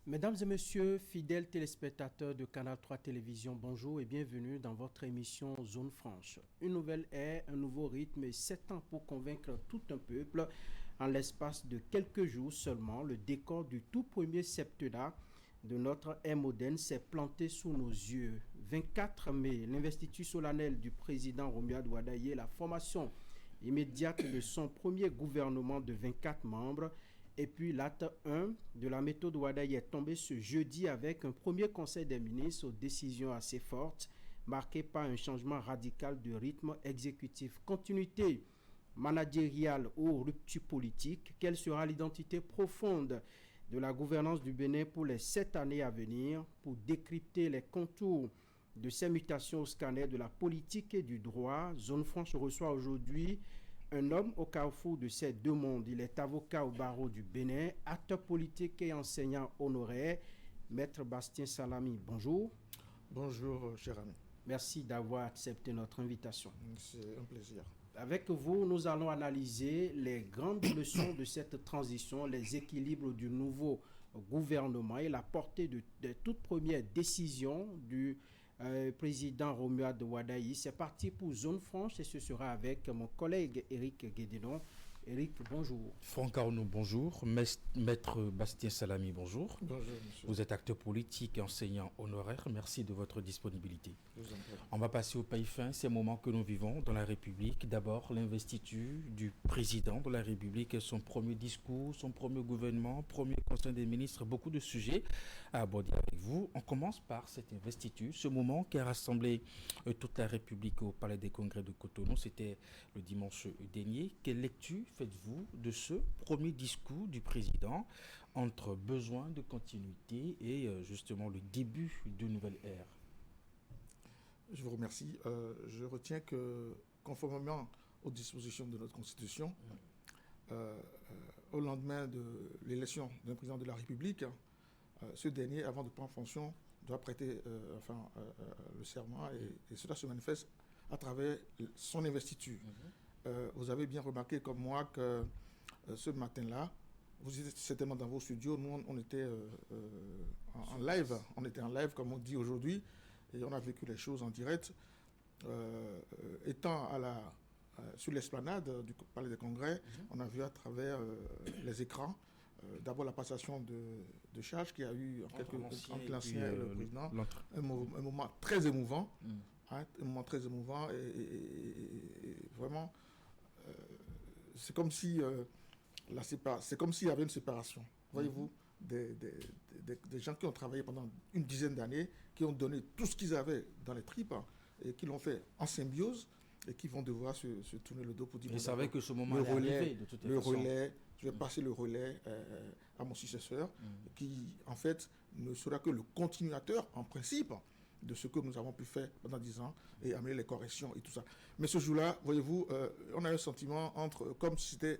Mesdames et messieurs, fidèles téléspectateurs de Canal 3 Télévision, bonjour et bienvenue dans votre émission Zone Franche. Une nouvelle ère, un nouveau rythme et 7 ans pour convaincre tout un peuple. En l'espace de quelques jours seulement, le décor du tout premier septennat de notre ère moderne s'est planté sous nos yeux. 24 mai, l'investiture solennelle du président Romuald Wadaye, la formation immédiate de son premier gouvernement de 24 membres. Et puis l'acte 1 de la méthode Wadaye est tombé ce jeudi avec un premier conseil des ministres aux décisions assez fortes, marqué par un changement radical de rythme exécutif. Continuité managériale ou rupture politique, quelle sera l'identité profonde de la gouvernance du Bénin pour les 7 années à venir? Pour décrypter les contours de ces mutations au scanner de la politique et du droit, Zone Franche reçoit aujourd'hui un homme au carrefour de ces deux mondes. Il est avocat au barreau du Bénin, acteur politique et enseignant honoraire. Maître Bastien Salami, bonjour. Bonjour, cher ami. Merci d'avoir accepté notre invitation. C'est un plaisir. Avec vous, nous allons analyser les grandes leçons de cette transition, les équilibres du nouveau gouvernement et la portée de toutes premières décisions du président Romuald Wadaye. C'est parti pour Zone Franche et ce sera avec mon collègue Éric Guédénon. Éric, bonjour. Franck Arnaud, bonjour. Maître Bastien Salami, bonjour. Bonjour, monsieur. Vous êtes acteur politique et enseignant honoraire. Merci de votre disponibilité. Je vous en prie. On va passer au pays fin, ces moments que nous vivons dans la République. D'abord, l'investiture du président de la République et son premier discours, son premier gouvernement, premier conseil des ministres, beaucoup de sujets à aborder avec vous. On commence par cette investiture, ce moment qui a rassemblé toute la République au Palais des Congrès de Cotonou. C'était le dimanche dernier. Quelle lecture faites-vous de ce premier discours du président entre besoin de continuité et justement le début d'une nouvelle ère? Je vous remercie. Je retiens que, conformément aux dispositions de notre Constitution, au lendemain de l'élection d'un président de la République, ce dernier, avant de prendre fonction, doit prêter le serment et cela se manifeste à travers son investiture. Vous avez bien remarqué comme moi que ce matin-là, vous étiez certainement dans vos studios, nous on était en live, comme on dit aujourd'hui, et on a vécu les choses en direct. Étant sur l'esplanade du Palais des Congrès, on a vu à travers les écrans d'abord la passation de charge qui a eu entre l'ancien et le président, un moment très émouvant, un moment très émouvant et vraiment c'est comme si c'est comme s'il y avait une séparation. Voyez-vous, des gens qui ont travaillé pendant une dizaine d'années, qui ont donné tout ce qu'ils avaient dans les tripes et qui l'ont fait en symbiose et qui vont devoir se tourner le dos pour dire... Ils savaient que ce moment allait arriver de toute façon. Je vais passer le relais à mon successeur, qui en fait ne sera que le continuateur en principe de ce que nous avons pu faire pendant 10 ans et amener les corrections et tout ça. Mais ce jour-là, voyez-vous, on a un sentiment comme si c'était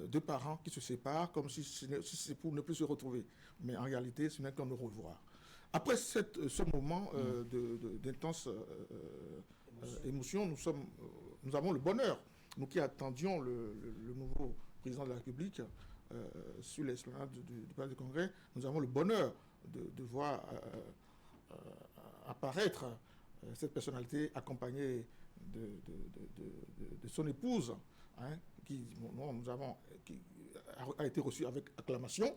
deux parents qui se séparent, comme si c'est pour ne plus se retrouver. Mais en réalité, ce n'est qu'un au revoir. Après ce moment d'intense émotion, nous avons le bonheur, nous qui attendions le nouveau président de la République sur l'esplanade du Palais du Congrès, nous avons le bonheur de voir apparaître cette personnalité accompagnée de son épouse, qui a été reçue avec acclamation,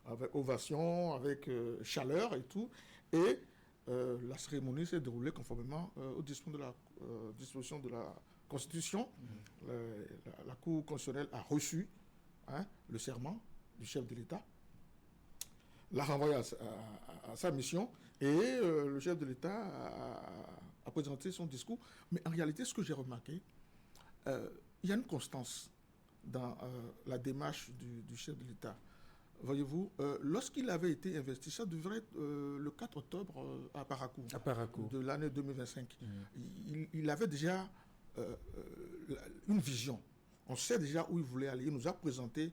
avec ovation, avec chaleur et tout. Et la cérémonie s'est déroulée conformément aux dispositions de la Constitution. La Cour constitutionnelle a reçu le serment du chef de l'État, l'a renvoyé à sa mission et le chef de l'État a présenté son discours. Mais en réalité, ce que j'ai remarqué, il y a une constance dans la démarche du chef de l'État. Voyez-vous, lorsqu'il avait été investi, ça devrait être le 4 octobre à Parakou, de l'année 2025. Il avait déjà une vision. On sait déjà où il voulait aller. Il nous a présenté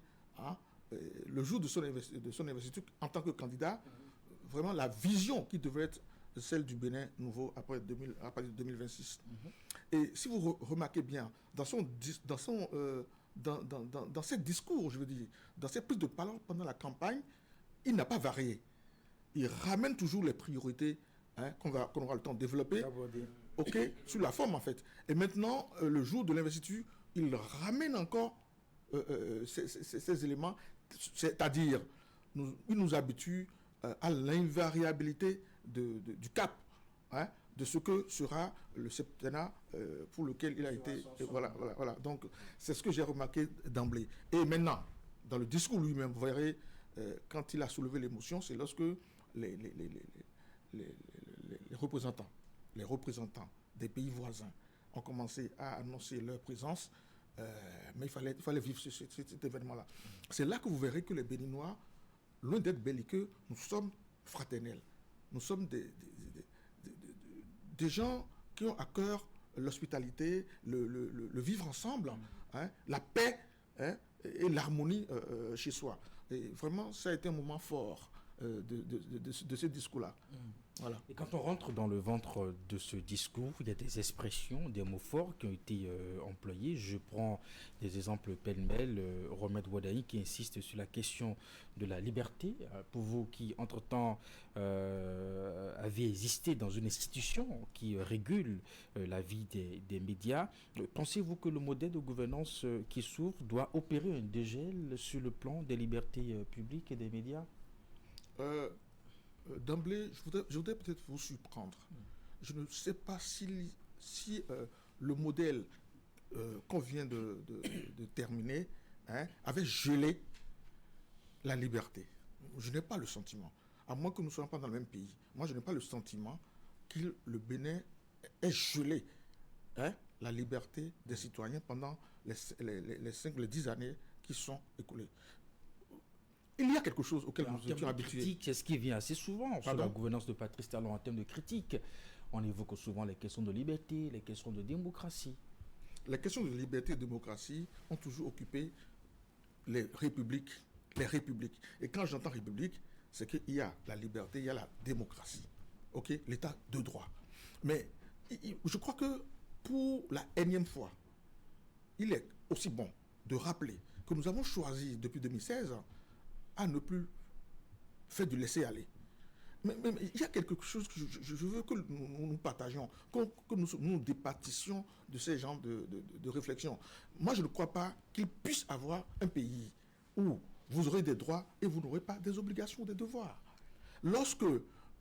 le jour de son investiture en tant que candidat, vraiment la vision qui devrait être celle du Bénin nouveau à partir de 2026. Et si vous remarquez bien, dans ses discours, je veux dire, dans ses prises de parole pendant la campagne, il n'a pas varié. il ramène toujours les priorités qu'on aura le temps de développer, sur la forme en fait. Et maintenant, le jour de l'investiture, il ramène encore ces éléments, c'est-à-dire, il nous habitue à l'invariabilité du cap, de ce que sera le septennat pour lequel il a été... Voilà. Donc, c'est ce que j'ai remarqué d'emblée. Et maintenant, dans le discours lui-même, vous verrez, quand il a soulevé l'émotion, c'est lorsque les représentants des pays voisins ont commencé à annoncer leur présence, mais il fallait vivre cet événement-là. C'est là que vous verrez que les Béninois, loin d'être belliqueux, nous sommes fraternels. Nous sommes des gens qui ont à cœur l'hospitalité, le vivre ensemble, la paix et l'harmonie chez soi. Et vraiment, ça a été un moment fort de ce discours-là. Voilà. Et quand on rentre dans le ventre de ce discours, il y a des expressions, des mots forts qui ont été employés. Je prends des exemples pêle-mêle. Romed Wadaï qui insiste sur la question de la liberté. Pour vous qui, entre-temps, avez existé dans une institution qui régule la vie des médias, pensez-vous que le modèle de gouvernance qui s'ouvre doit opérer un dégel sur le plan des libertés publiques et des médias ? D'emblée, je voudrais peut-être vous surprendre. Je ne sais pas si le modèle qu'on vient de terminer avait gelé la liberté. Je n'ai pas le sentiment, à moins que nous ne soyons pas dans le même pays. Moi, je n'ai pas le sentiment que le Bénin ait gelé la liberté des citoyens pendant les 10 années qui sont écoulées. Il y a quelque chose auquel nous étions habitués. C'est ce qui vient assez souvent sur la gouvernance de Patrice Talon en termes de critique. On évoque souvent les questions de liberté, les questions de démocratie. Les questions de liberté et de démocratie ont toujours occupé les républiques. Et quand j'entends république, c'est qu'il y a la liberté, il y a la démocratie. L'état de droit. Mais je crois que pour la énième fois, il est aussi bon de rappeler que nous avons choisi depuis 2016 à ne plus faire du laisser-aller. Mais il y a quelque chose que je veux que nous partagions, que nous départissions de ces genres de réflexions. Moi, je ne crois pas qu'il puisse avoir un pays où vous aurez des droits et vous n'aurez pas des obligations ou des devoirs. Lorsque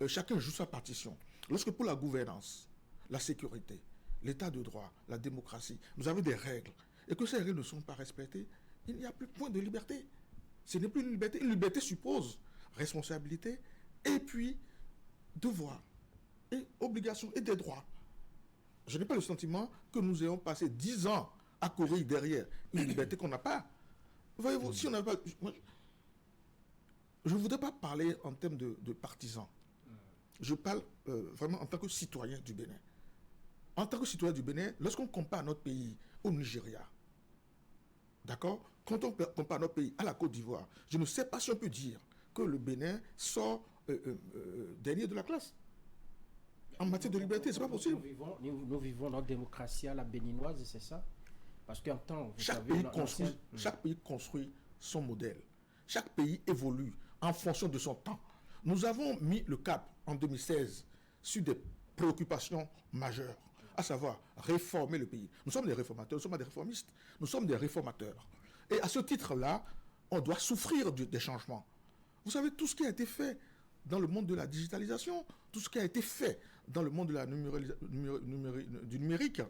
chacun joue sa partition, lorsque pour la gouvernance, la sécurité, l'état de droit, la démocratie, vous avez des règles, et que ces règles ne sont pas respectées, il n'y a plus point de liberté. Ce n'est plus une liberté. Une liberté suppose responsabilité et puis devoir et obligation et des droits. Je n'ai pas le sentiment que nous ayons passé 10 ans à courir derrière une liberté qu'on n'a pas. Voyez-vous, si on n'a pas... Je ne voudrais pas parler en termes de partisans. Je parle vraiment en tant que citoyen du Bénin. En tant que citoyen du Bénin, lorsqu'on compare notre pays au Nigeria, d'accord ? Quand on compare notre pays à la Côte d'Ivoire, je ne sais pas si on peut dire que le Bénin sort dernier de la classe. En matière de liberté, c'est pas possible. Nous vivons notre démocratie à la béninoise, c'est ça? Parce qu'en temps, chaque pays construit son modèle. Chaque pays évolue en fonction de son temps. Nous avons mis le cap en 2016 sur des préoccupations majeures, à savoir réformer le pays. Nous sommes des réformateurs, nous sommes des réformistes, nous sommes des réformateurs. Et à ce titre-là, on doit souffrir des changements. Vous savez, tout ce qui a été fait dans le monde de la digitalisation, tout ce qui a été fait dans le monde de du numérique,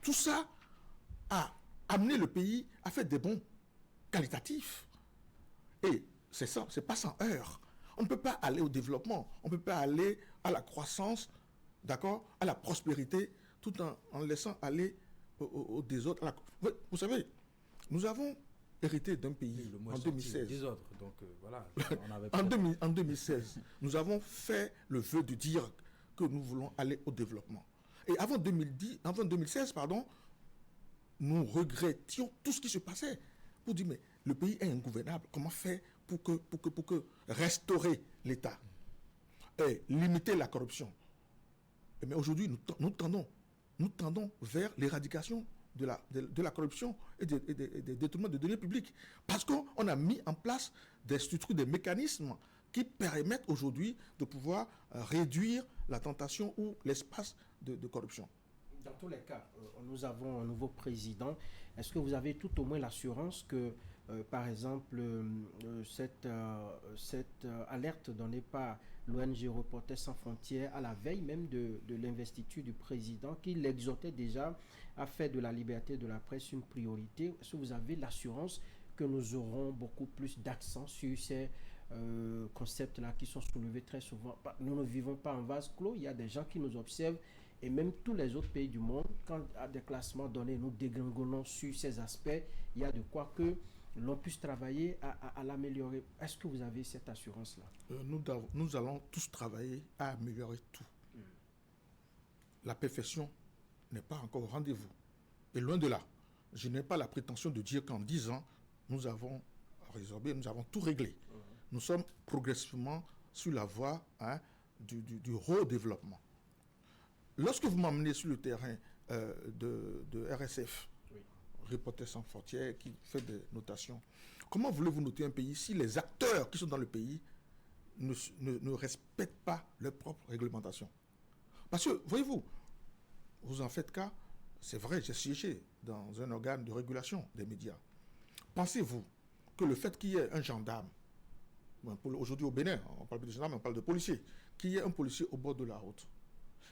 tout ça a amené le pays à faire des bons qualitatifs. Et c'est ça, c'est pas sans heurts. On ne peut pas aller au développement, on ne peut pas aller à la croissance, d'accord, à la prospérité, tout en laissant aller au désordre. Vous savez, nous avons hérité d'un pays en 2016. Désordre, donc voilà. En 2016, nous avons fait le vœu de dire que nous voulons aller au développement. Et avant 2016, nous regrettions tout ce qui se passait pour dire, mais le pays est ingouvernable. Comment faire pour que restaurer l'État et limiter la corruption? Mais aujourd'hui, nous tendons vers l'éradication de la corruption et des détournements de deniers publics. Parce qu'on a mis en place des structures, des mécanismes qui permettent aujourd'hui de pouvoir réduire la tentation ou l'espace de corruption. Dans tous les cas, nous avons un nouveau président. Est-ce que vous avez tout au moins l'assurance que, par exemple, cette alerte donnée par l'ONG Reporters sans frontières à la veille même de l'investiture du président, qui l'exhortait déjà à faire de la liberté de la presse une priorité, est-ce que vous avez l'assurance que nous aurons beaucoup plus d'accent sur ces concepts-là qui sont soulevés très souvent? Nous ne vivons pas en vase clos, il y a des gens qui nous observent, et même tous les autres pays du monde, quand à des classements donnés, nous dégringolons sur ces aspects, il y a de quoi que l'on puisse travailler à l'améliorer. Est-ce que vous avez cette assurance-là? Nous allons tous travailler à améliorer tout. La perfection n'est pas encore au rendez-vous. Et loin de là, je n'ai pas la prétention de dire qu'en 10 ans, nous avons résorbé, nous avons tout réglé. Nous sommes progressivement sur la voie du redéveloppement. Lorsque vous m'emmenez sur le terrain de RSF, Reporters sans frontières, qui fait des notations, comment voulez-vous noter un pays si les acteurs qui sont dans le pays ne respectent pas leur propre réglementation? Parce que, voyez-vous, vous en faites cas, c'est vrai, j'ai siégé dans un organe de régulation des médias. Pensez-vous que le fait qu'il y ait un gendarme, aujourd'hui au Bénin, on parle de gendarme, on parle de policier, qu'il y ait un policier au bord de la route,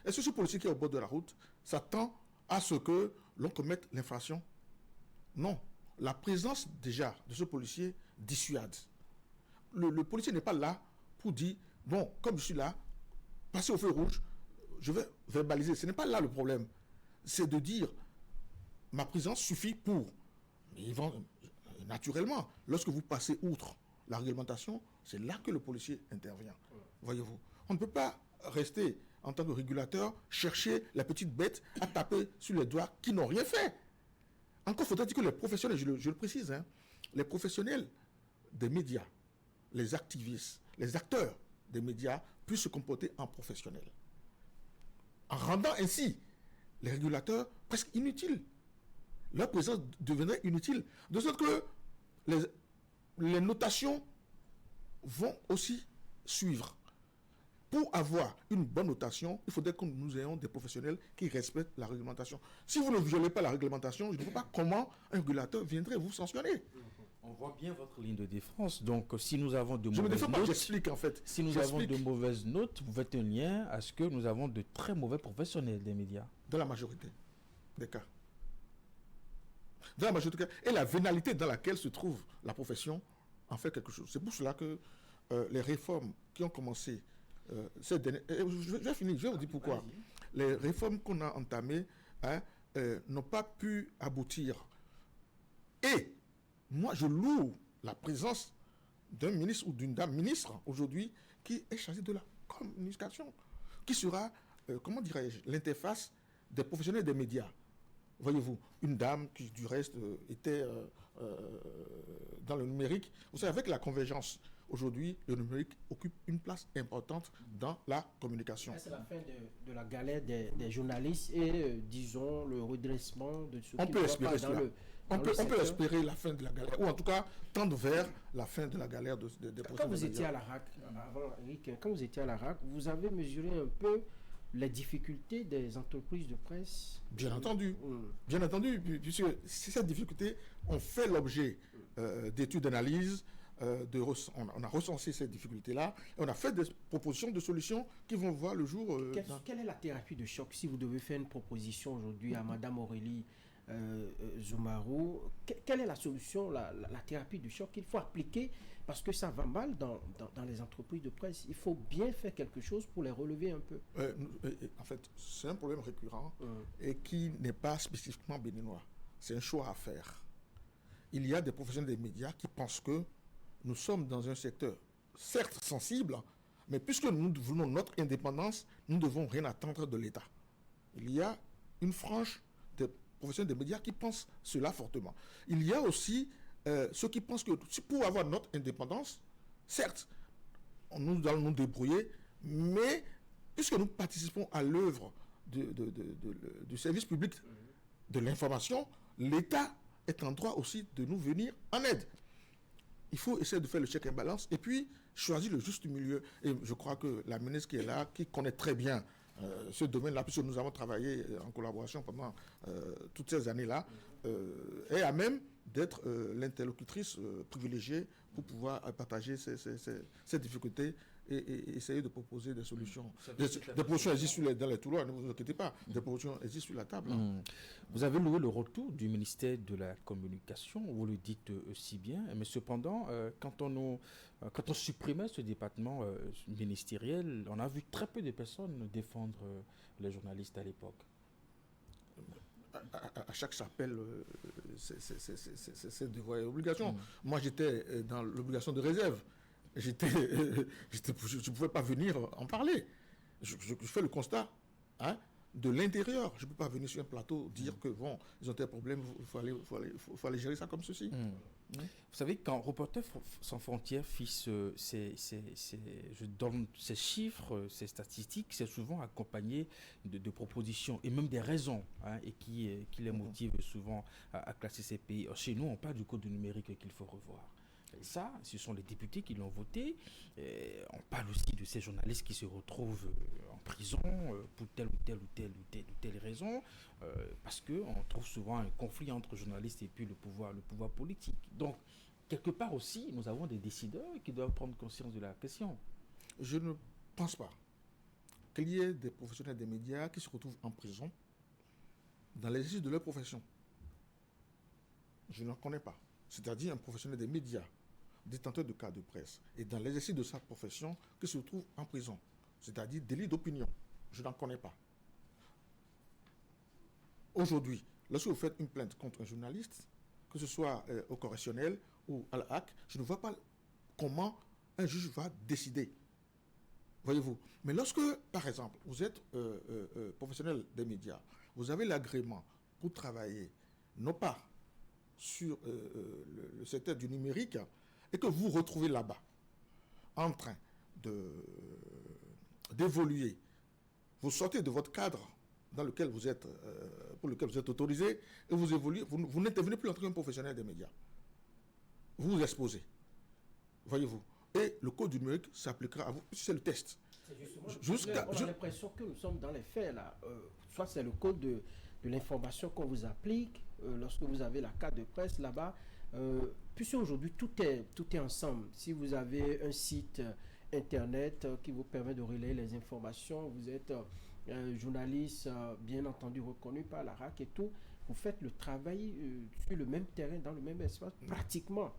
est-ce que ce policier qui est au bord de la route s'attend à ce que l'on commette l'infraction? Non. La présence déjà de ce policier dissuade. Le policier n'est pas là pour dire, bon, comme je suis là, passez au feu rouge, je vais verbaliser. Ce n'est pas là le problème. C'est de dire, ma présence suffit pour. Naturellement, lorsque vous passez outre la réglementation, c'est là que le policier intervient. Voyez-vous, on ne peut pas rester en tant que régulateur, chercher la petite bête à taper sur les doigts qui n'ont rien fait. Encore faudrait-il que les professionnels, je le précise, les professionnels des médias, les activistes, les acteurs des médias puissent se comporter en professionnels. En rendant ainsi les régulateurs presque inutiles. Leur présence deviendrait inutile. De sorte que les notations vont aussi suivre. Pour avoir une bonne notation, il faudrait que nous ayons des professionnels qui respectent la réglementation. Si vous ne violez pas la réglementation, je ne vois pas comment un régulateur viendrait vous sanctionner. On voit bien votre ligne de défense. Donc, si nous avons de mauvaises notes... Je ne me défends pas, j'explique en fait. Si nous avons de mauvaises notes, vous faites un lien à ce que nous avons de très mauvais professionnels des médias. Dans la majorité des cas. Dans la majorité des cas. Et la vénalité dans laquelle se trouve la profession en fait quelque chose. C'est pour cela que les réformes qui ont commencé... je vais finir, je vais vous dire pourquoi. Les réformes qu'on a entamées n'ont pas pu aboutir. Et moi, je loue la présence d'un ministre ou d'une dame ministre aujourd'hui qui est chargée de la communication, qui sera, comment dirais-je, l'interface des professionnels des médias. Voyez-vous, une dame qui du reste était dans le numérique. Vous savez, avec la convergence, aujourd'hui, le numérique occupe une place importante dans la communication. C'est la fin de la galère des journalistes et, disons, le redressement de ce qui peut espérer cela. On peut espérer la fin de la galère, ou en tout cas tendre vers la fin de la galère des professionnels. Quand vous étiez à la RAC, quand vous étiez à la RAC, vous avez mesuré un peu les difficultés des entreprises de presse? Bien entendu, puisque ces difficultés ont fait l'objet d'études d'analyse. On a recensé ces difficultés-là et on a fait des propositions de solutions qui vont voir le jour. Quelle est la thérapie de choc si vous devez faire une proposition aujourd'hui à Madame Aurélie Zoumarou? Quelle est la solution, la thérapie de choc qu'il faut appliquer parce que ça va mal dans les entreprises de presse? Il faut bien faire quelque chose pour les relever un peu. En fait, c'est un problème récurrent et qui n'est pas spécifiquement béninois. C'est un choix à faire. Il y a des professionnels des médias qui pensent que nous sommes dans un secteur, certes sensible, mais puisque nous voulons notre indépendance, nous ne devons rien attendre de l'État. Il y a une frange des professionnels des médias qui pensent cela fortement. Il y a aussi ceux qui pensent que pour avoir notre indépendance, certes, nous allons nous débrouiller, mais puisque nous participons à l'œuvre du service public de l'information, l'État est en droit aussi de nous venir en aide. il faut essayer de faire le check and balance et puis choisir le juste milieu. Et je crois que la ministre qui est là, qui connaît très bien ce domaine-là, puisque nous avons travaillé en collaboration pendant toutes ces années-là, est à même d'être l'interlocutrice privilégiée pour pouvoir partager ces difficultés et essayer de proposer des solutions. Des propositions existent dans les couloirs, ne vous inquiétez pas, des propositions existent sur la table. Vous avez loué le retour du ministère de la Communication, vous le dites si bien, mais cependant, quand on supprimait ce département ministériel, on a vu très peu de personnes défendre les journalistes à l'époque. À chaque chapelle, c'est devoirs et obligations. Moi, j'étais dans l'obligation de réserve. Je ne pouvais pas venir en parler. Je fais le constat de l'intérieur. Je ne peux pas venir sur un plateau dire que bon, ils ont des problèmes, il faut aller gérer ça comme ceci. Vous savez, quand Reporters sans frontières fit je donne ces chiffres, ces statistiques, c'est souvent accompagné de propositions et même des raisons et qui les motivent souvent à classer ces pays. Chez nous, on parle du code du numérique qu'il faut revoir. Et ça, ce sont les députés qui l'ont voté. On parle aussi de ces journalistes qui se retrouvent en prison pour telle ou telle raison, parce qu'on trouve souvent un conflit entre journalistes et puis le pouvoir politique. Donc, quelque part aussi, nous avons des décideurs qui doivent prendre conscience de la question. Je ne pense pas qu'il y ait des professionnels des médias qui se retrouvent en prison dans l'exercice de leur profession. Je n'en connais pas. C'est-à-dire un professionnel des médias, détenteur de cas de presse, et dans l'exercice de sa profession, qui se trouve en prison. C'est-à-dire délit d'opinion. Je n'en connais pas. Aujourd'hui, lorsque vous faites une plainte contre un journaliste, que ce soit au correctionnel ou à la HAC, je ne vois pas comment un juge va décider. Voyez-vous. Mais lorsque, par exemple, vous êtes professionnel des médias, vous avez l'agrément pour travailler, non pas sur le secteur du numérique, et que vous vous retrouvez là-bas en train d'évoluer, vous sortez de votre cadre dans lequel vous êtes, pour lequel vous êtes autorisé, et vous évoluez, vous n'intervenez plus en tant qu'un professionnel des médias. Vous vous exposez. Voyez-vous. Et le code du numérique s'appliquera à vous. C'est le test. On a l'impression que nous sommes dans les faits là. Soit c'est le code de l'information qu'on vous applique lorsque vous avez la carte de presse là-bas. Puisque aujourd'hui tout est ensemble. Si vous avez un site internet qui vous permet de relayer les informations, vous êtes journaliste bien entendu reconnu par la RAC et tout, vous faites le travail sur le même terrain, dans le même espace, pratiquement.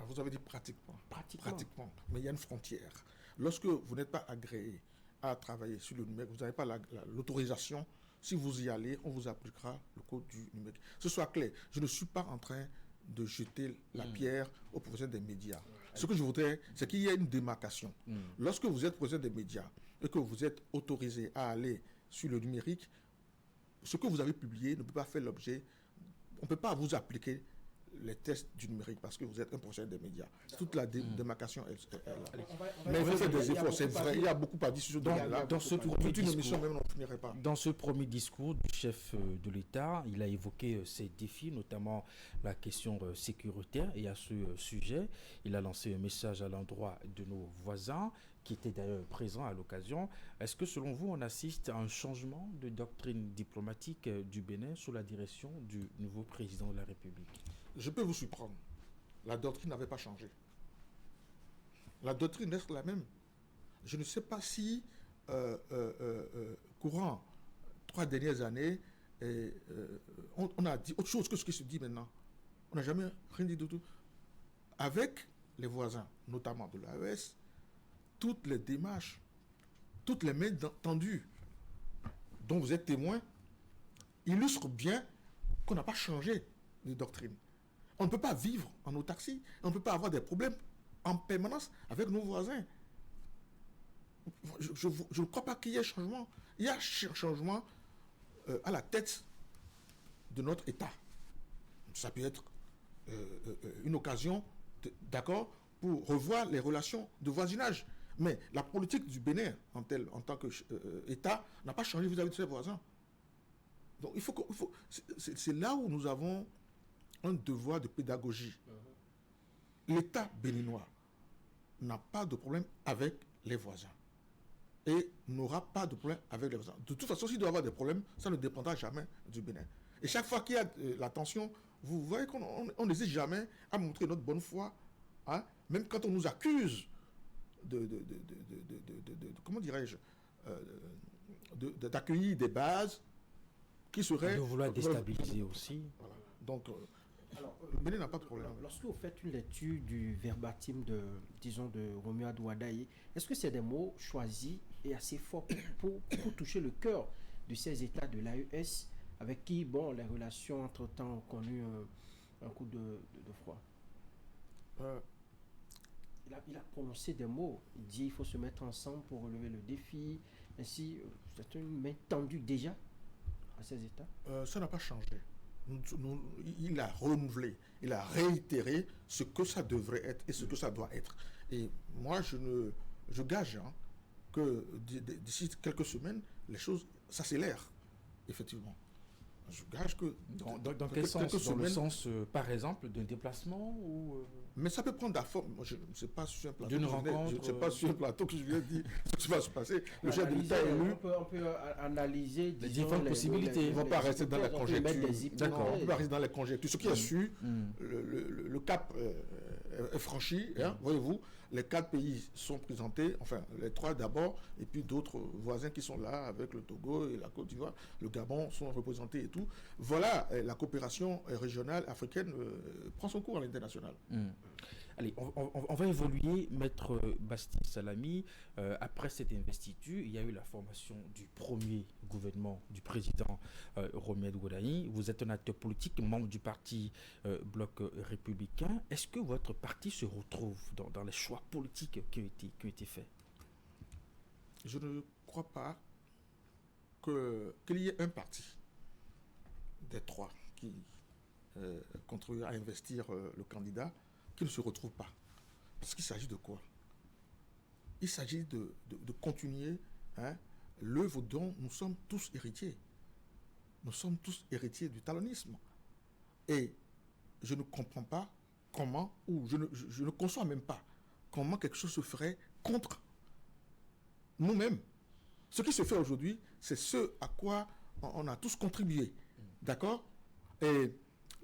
Vous avez dit pratiquement. Pratiquement. Mais il y a une frontière. Lorsque vous n'êtes pas agréé à travailler sur le numérique, vous n'avez pas l'autorisation. Si vous y allez, on vous appliquera le code du numérique. Que ce soit clair, je ne suis pas en train de jeter la pierre aux professionnels des médias. Ce que je voudrais, c'est qu'il y ait une démarcation. Lorsque vous êtes professionnel des médias et que vous êtes autorisé à aller sur le numérique, ce que vous avez publié ne peut pas faire l'objet, on ne peut pas vous appliquer les tests du numérique parce que vous êtes un professionnel des médias. Toute la démarcation est là. Mais il faut faire des efforts, c'est vrai. Il y a beaucoup à dire sur ce domaine-là. Dans ce premier discours du chef de l'État, il a évoqué ces défis, notamment la question sécuritaire. Et à ce sujet, il a lancé un message à l'endroit de nos voisins qui étaient d'ailleurs présents à l'occasion. Est-ce que selon vous, on assiste à un changement de doctrine diplomatique du Bénin sous la direction du nouveau président de la République ? Je peux vous surprendre. La doctrine n'avait pas changé. La doctrine reste la même. Je ne sais pas si, courant 3 dernières années, on a dit autre chose que ce qui se dit maintenant. On n'a jamais rien dit du tout. Avec les voisins, notamment de l'AES, toutes les démarches, toutes les mains tendues dont vous êtes témoin, illustrent bien qu'on n'a pas changé de doctrine. On ne peut pas vivre en autarcie, on ne peut pas avoir des problèmes en permanence avec nos voisins. Je ne crois pas qu'il y ait changement. Il y a changement à la tête de notre État. Ça peut être une occasion, d'accord, pour revoir les relations de voisinage. Mais la politique du Bénin en tant qu'État n'a pas changé vis-à-vis de ses voisins. Donc c'est là où nous avons un devoir de pédagogie. l'État béninois n'a pas de problème avec les voisins et n'aura pas de problème avec les voisins. De toute façon, s'il doit y avoir des problèmes, ça ne dépendra jamais du Bénin. Et chaque fois qu'il y a la tension, vous voyez qu'on n'hésite jamais à montrer notre bonne foi, hein, même quand on nous accuse comment dirais-je, d'accueillir des bases qui seraient... De vouloir déstabiliser aussi. Voilà. Donc, le Bénin n'a pas de problème. Lorsque vous faites une lecture du verbatim de Romuald Ouadaye, est-ce que c'est des mots choisis et assez forts pour toucher le cœur de ces États de l'AES avec qui, bon, les relations entre-temps ont connu un coup de froid? Il a prononcé des mots. Il dit qu'il faut se mettre ensemble pour relever le défi. Ainsi, c'est une main tendue déjà à ces États. Ça n'a pas changé. Il a renouvelé, il a réitéré ce que ça devrait être et ce que ça doit être. Et moi, je gage que d'ici quelques semaines, les choses s'accélèrent, effectivement. Je gage que... Dans quel sens? Dans le sens, par exemple, d'un déplacement ou Mais ça peut prendre la forme. Moi, je ne sais pas sur un plateau. D'une rencontre. Je ne sais pas sur un plateau que je viens de dire ce qui va se passer. Le chef de l'État élu... On peut analyser les différentes possibilités. On ne va pas rester dans la conjecture. D'accord. On ne va pas rester dans les conjectures. Ce qui est sûr, le cap est franchi. Hein, voyez-vous, les 4 pays sont présentés, enfin les 3 d'abord, et puis d'autres voisins qui sont là, avec le Togo et la Côte d'Ivoire, le Gabon sont représentés et tout. Voilà, la coopération régionale africaine prend son cours à l'international. Allez, on va évoluer, Maître Bastille Salami. Après cette investiture, il y a eu la formation du premier gouvernement du président Romuald Ouadaye. Vous êtes un acteur politique, membre du parti Bloc républicain. Est-ce que votre parti se retrouve dans les choix politiques qui ont été faits? Je ne crois pas qu'il y ait un parti des 3 qui contribue à investir le candidat qui ne se retrouve pas. Parce qu'il s'agit de quoi? Il s'agit de continuer l'œuvre dont nous sommes tous héritiers. Nous sommes tous héritiers du talonnisme. Et je ne comprends pas comment, ou je ne conçois même pas comment quelque chose se ferait contre nous-mêmes. Ce qui se fait aujourd'hui, c'est ce à quoi on a tous contribué. D'accord? Et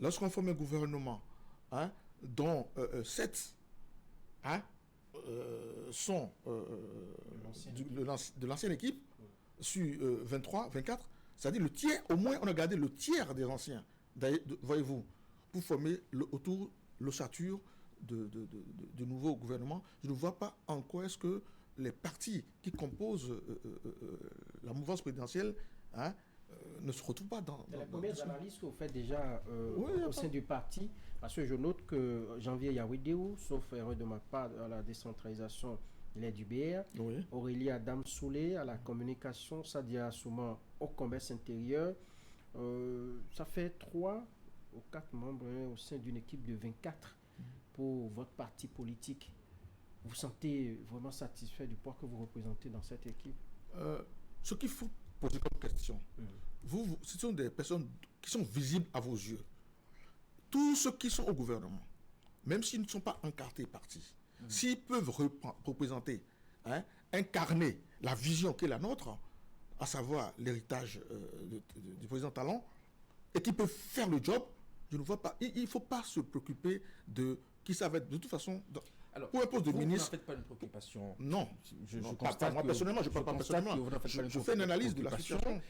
lorsqu'on forme un gouvernement, dont 7 sont de l'ancienne équipe, sur 23, 24, c'est-à-dire le tiers, au moins on a gardé le tiers des anciens, voyez-vous, pour former autour l'ossature du nouveau gouvernement. Je ne vois pas en quoi est-ce que les partis qui composent la mouvance présidentielle ne se retrouvent pas dans... C'est la première analyse que vous faites déjà au sein du parti, parce que je note que Janvier Yawidéou, sauf erreur de ma part à la décentralisation, il est du BR. Oui. Aurélie Adam Soulé à la communication, Sadia Souma au commerce intérieur. Ça fait 3 ou 4 membres au sein d'une équipe de 24 pour votre parti politique. Vous vous sentez vraiment satisfait du poids que vous représentez dans cette équipe? Ce qu'il faut poser comme question, ce sont des personnes qui sont visibles à vos yeux. Tous ceux qui sont au gouvernement, même s'ils ne sont pas encartés partis, s'ils peuvent représenter, incarner la vision qui est la nôtre, à savoir l'héritage du président Talon, et qui peuvent faire le job, je ne vois pas. Il ne faut pas se préoccuper de qui ça va être. De toute façon, alors, pour un poste de ministre... Vous n'en faites pas une préoccupation. Non. Je Constate moi, personnellement, je ne parle pas personnellement. Je fais une analyse de la situation.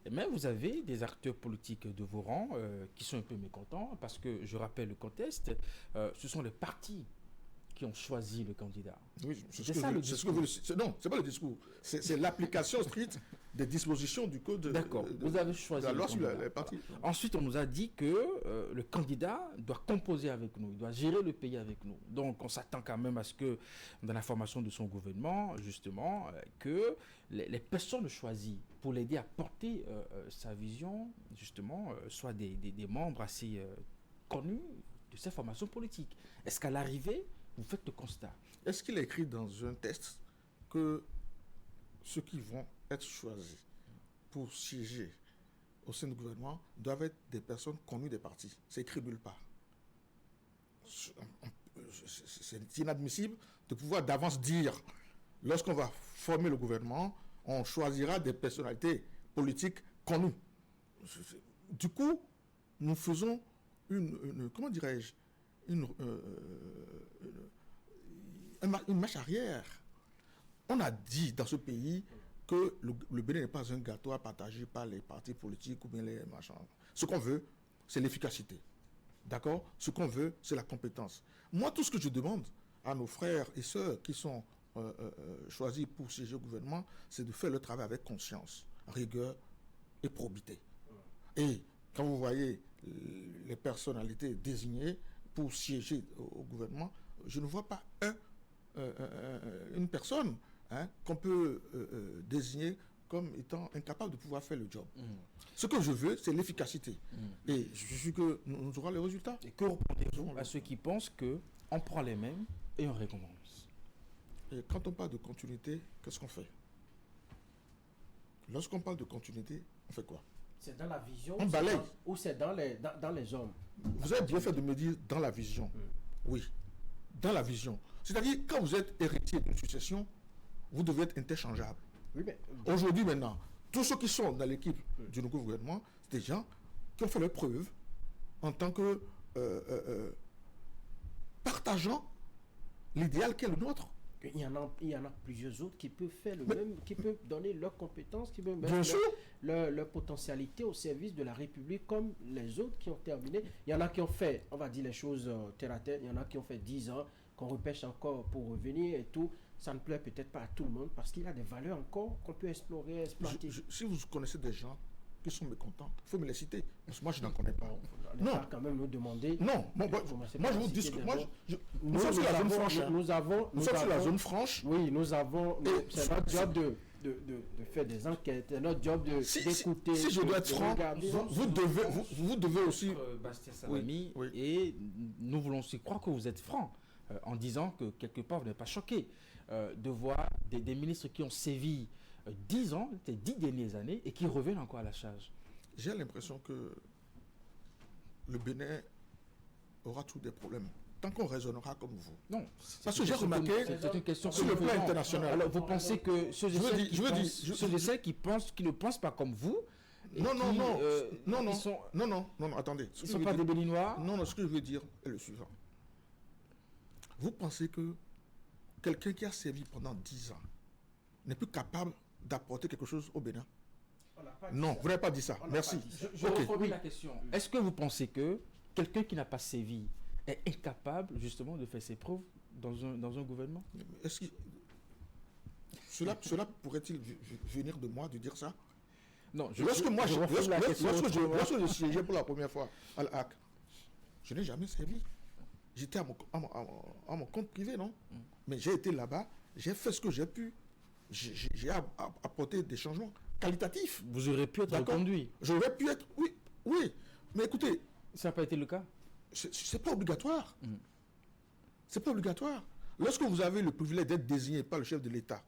Mais vous avez des acteurs politiques de vos rangs qui sont un peu mécontents parce que, je rappelle le contexte, ce sont les partis qui ont choisi le candidat. Oui, c'est ça le discours. Non, ce n'est pas le discours. C'est l'application stricte des dispositions du code. D'accord, vous avez choisi la loi sur les partis. Ensuite, on nous a dit que le candidat doit composer avec nous, il doit gérer le pays avec nous. Donc, on s'attend quand même à ce que, dans la formation de son gouvernement, justement, que les personnes choisies pour l'aider à porter sa vision, justement, soient des membres assez connus de ces formations politiques. Est-ce qu'à l'arrivée, vous faites le constat? Est-ce qu'il est écrit dans un texte que ceux qui vont être choisis pour siéger au sein du gouvernement doivent être des personnes connues des partis? C'est écrit nulle part. c'est inadmissible de pouvoir d'avance dire, lorsqu'on va former le gouvernement, on choisira des personnalités politiques connues. Du coup, nous faisons comment dirais-je, une marche arrière. On a dit dans ce pays que le Bénin n'est pas un gâteau à partager par les partis politiques ou bien les machins. Ce qu'on veut, c'est l'efficacité. D'accord? Ce qu'on veut, c'est la compétence. Moi, tout ce que je demande à nos frères et sœurs qui sont choisis pour siéger au gouvernement, c'est de faire le travail avec conscience, rigueur et probité. Et quand vous voyez les personnalités désignées pour siéger au gouvernement, je ne vois pas une personne qu'on peut désigner comme étant incapable de pouvoir faire le job. Ce que je veux, c'est l'efficacité. Et je suis que nous aurons les résultats. Et que répondez-vous à ceux qui pensent qu'on prend les mêmes et on recommence? Et quand on parle de continuité, qu'est-ce qu'on fait? Lorsqu'on parle de continuité, on fait quoi? C'est dans la vision on balaye. Ou c'est dans les hommes? Vous avez bien fait de me dire dans la vision. Oui, dans la vision. C'est-à-dire, quand vous êtes héritier d'une succession, vous devez être interchangeable. Oui, mais... Aujourd'hui, maintenant, tous ceux qui sont dans l'équipe du nouveau gouvernement, c'est des gens qui ont fait leur preuve en tant que partageant l'idéal qui est le nôtre. Il y en a plusieurs autres qui peuvent faire le même, qui peuvent donner leurs compétences, qui peuvent bien mettre leur potentialité au service de la République comme les autres qui ont terminé. Il y en a qui ont fait, on va dire les choses terre à terre, il y en a qui ont fait 10 ans, qu'on repêche encore pour revenir et tout. Ça ne plaît peut-être pas à tout le monde parce qu'il y a des valeurs encore qu'on peut explorer, exploiter. Si vous connaissez des gens qui sont mécontents, il faut me les citer. Parce que moi, je n'en connais pas. Non, pas quand même nous demander. Non, moi je vous dis que nous sommes sur la zone franche. Nous sommes sur la zone franche. Oui, nous avons. C'est notre job de faire des enquêtes. C'est notre job d'écouter. Si je dois être franc, vous devez aussi. Bastien Salami, et nous voulons aussi croire que vous êtes franc en disant que quelque part vous n'êtes pas choqué de voir des ministres qui ont sévi 10 ans, les 10 dernières années, et qui reviennent encore à la charge. J'ai l'impression que le Bénin aura tous des problèmes tant qu'on raisonnera comme vous. Non, parce que j'ai remarqué, c'est une question sur le plan international. Alors, vous pensez que ceux qui ne pensent pas comme vous, non, attendez. Ils ne sont pas des Béninois? Non, ce que je veux dire est le suivant. Vous pensez que quelqu'un qui a servi pendant 10 ans n'est plus capable d'apporter quelque chose au Bénin? Non, vous n'avez pas dit ça. Merci. Je reformule la question. Est-ce que vous pensez que quelqu'un qui n'a pas sévi est incapable justement de faire ses preuves dans un gouvernement? Est-ce que cela pourrait-il venir de moi de dire ça? Non, lorsque je siégeais pour la première fois à l'AC, je n'ai jamais servi. J'étais à mon compte privé, non? Mais j'ai été là-bas, j'ai fait ce que j'ai pu. J'ai apporté des changements qualitatifs. Vous aurez pu être reconduit. J'aurais pu être, oui. Mais écoutez... Ça n'a pas été le cas? C'est pas obligatoire. C'est pas obligatoire. Lorsque vous avez le privilège d'être désigné par le chef de l'État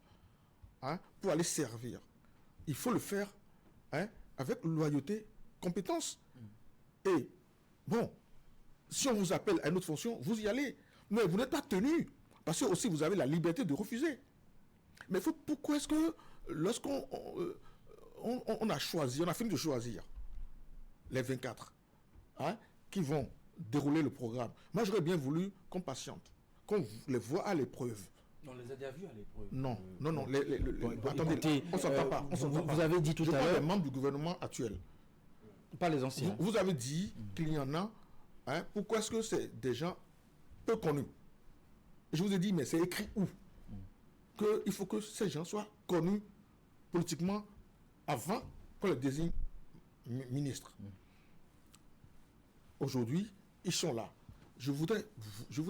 pour aller servir, il faut le faire avec loyauté, compétence. Et, bon, si on vous appelle à une autre fonction, vous y allez. Mais vous n'êtes pas tenu. Parce que aussi, vous avez la liberté de refuser. Mais pourquoi est-ce que lorsqu'on a choisi, on a fini de choisir les 24 qui vont dérouler le programme, moi j'aurais bien voulu qu'on patiente, qu'on les voit à l'épreuve. On les a déjà vus à l'épreuve. Non. Attendez, on s'entend pas. Vous avez dit tout à l'heure. Les membres du gouvernement actuel. Pas les anciens. Vous avez dit qu'il y en a. Pourquoi est-ce que c'est des gens peu connus? Je vous ai dit, mais c'est écrit où? Qu'il faut que ces gens soient connus politiquement avant qu'on les désigne ministres. Aujourd'hui, ils sont là. Je voudrais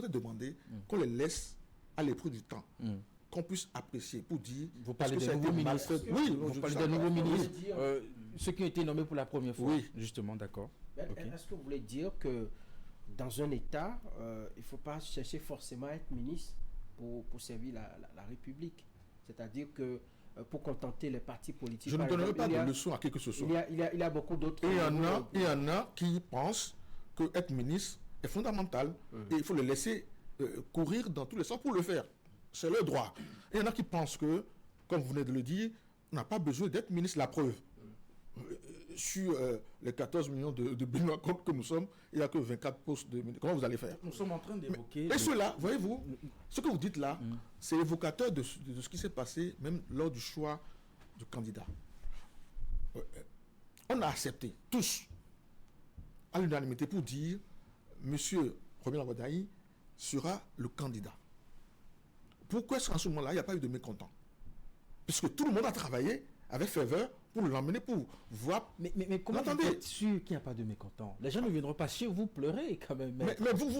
demander qu'on les laisse à l'épreuve du temps, qu'on puisse apprécier pour dire... Vous parlez des nouveaux ministres? Oui, vous parlez des nouveaux ministres, ceux qui ont été nommés pour la première fois. Oui, justement, d'accord. Est-ce que vous voulez dire que dans un État, il ne faut pas chercher forcément à être ministre pour servir la République? C'est-à-dire que pour contenter les partis politiques... Je ne donnerai pas de leçon à qui que ce soit. Il y a beaucoup d'autres... Il y en a qui pensent que être ministre est fondamentale et il faut les laisser courir dans tous les sens pour le faire. C'est leur droit. Et il y en a qui pensent que, comme vous venez de le dire, on n'a pas besoin d'être ministre. La preuve. Sur les 14 millions de Benoît que nous sommes, il n'y a que 24 postes de ministre. Comment vous allez faire? Nous sommes en train d'évoquer... Et cela, voyez-vous, ce que vous dites là, c'est évocateur de ce qui s'est passé même lors du choix du candidat. On a accepté, tous, à l'unanimité, pour dire M. Romain Wadaï sera le candidat. Pourquoi est-ce qu'en ce moment-là, il n'y a pas eu de mécontent? Puisque tout le monde a travaillé avec ferveur pour l'emmener, pour voir... Mais comment vous êtes sûr qu'il n'y a pas de mécontent? Les gens ne viendront pas chez vous pleurer quand même. Mais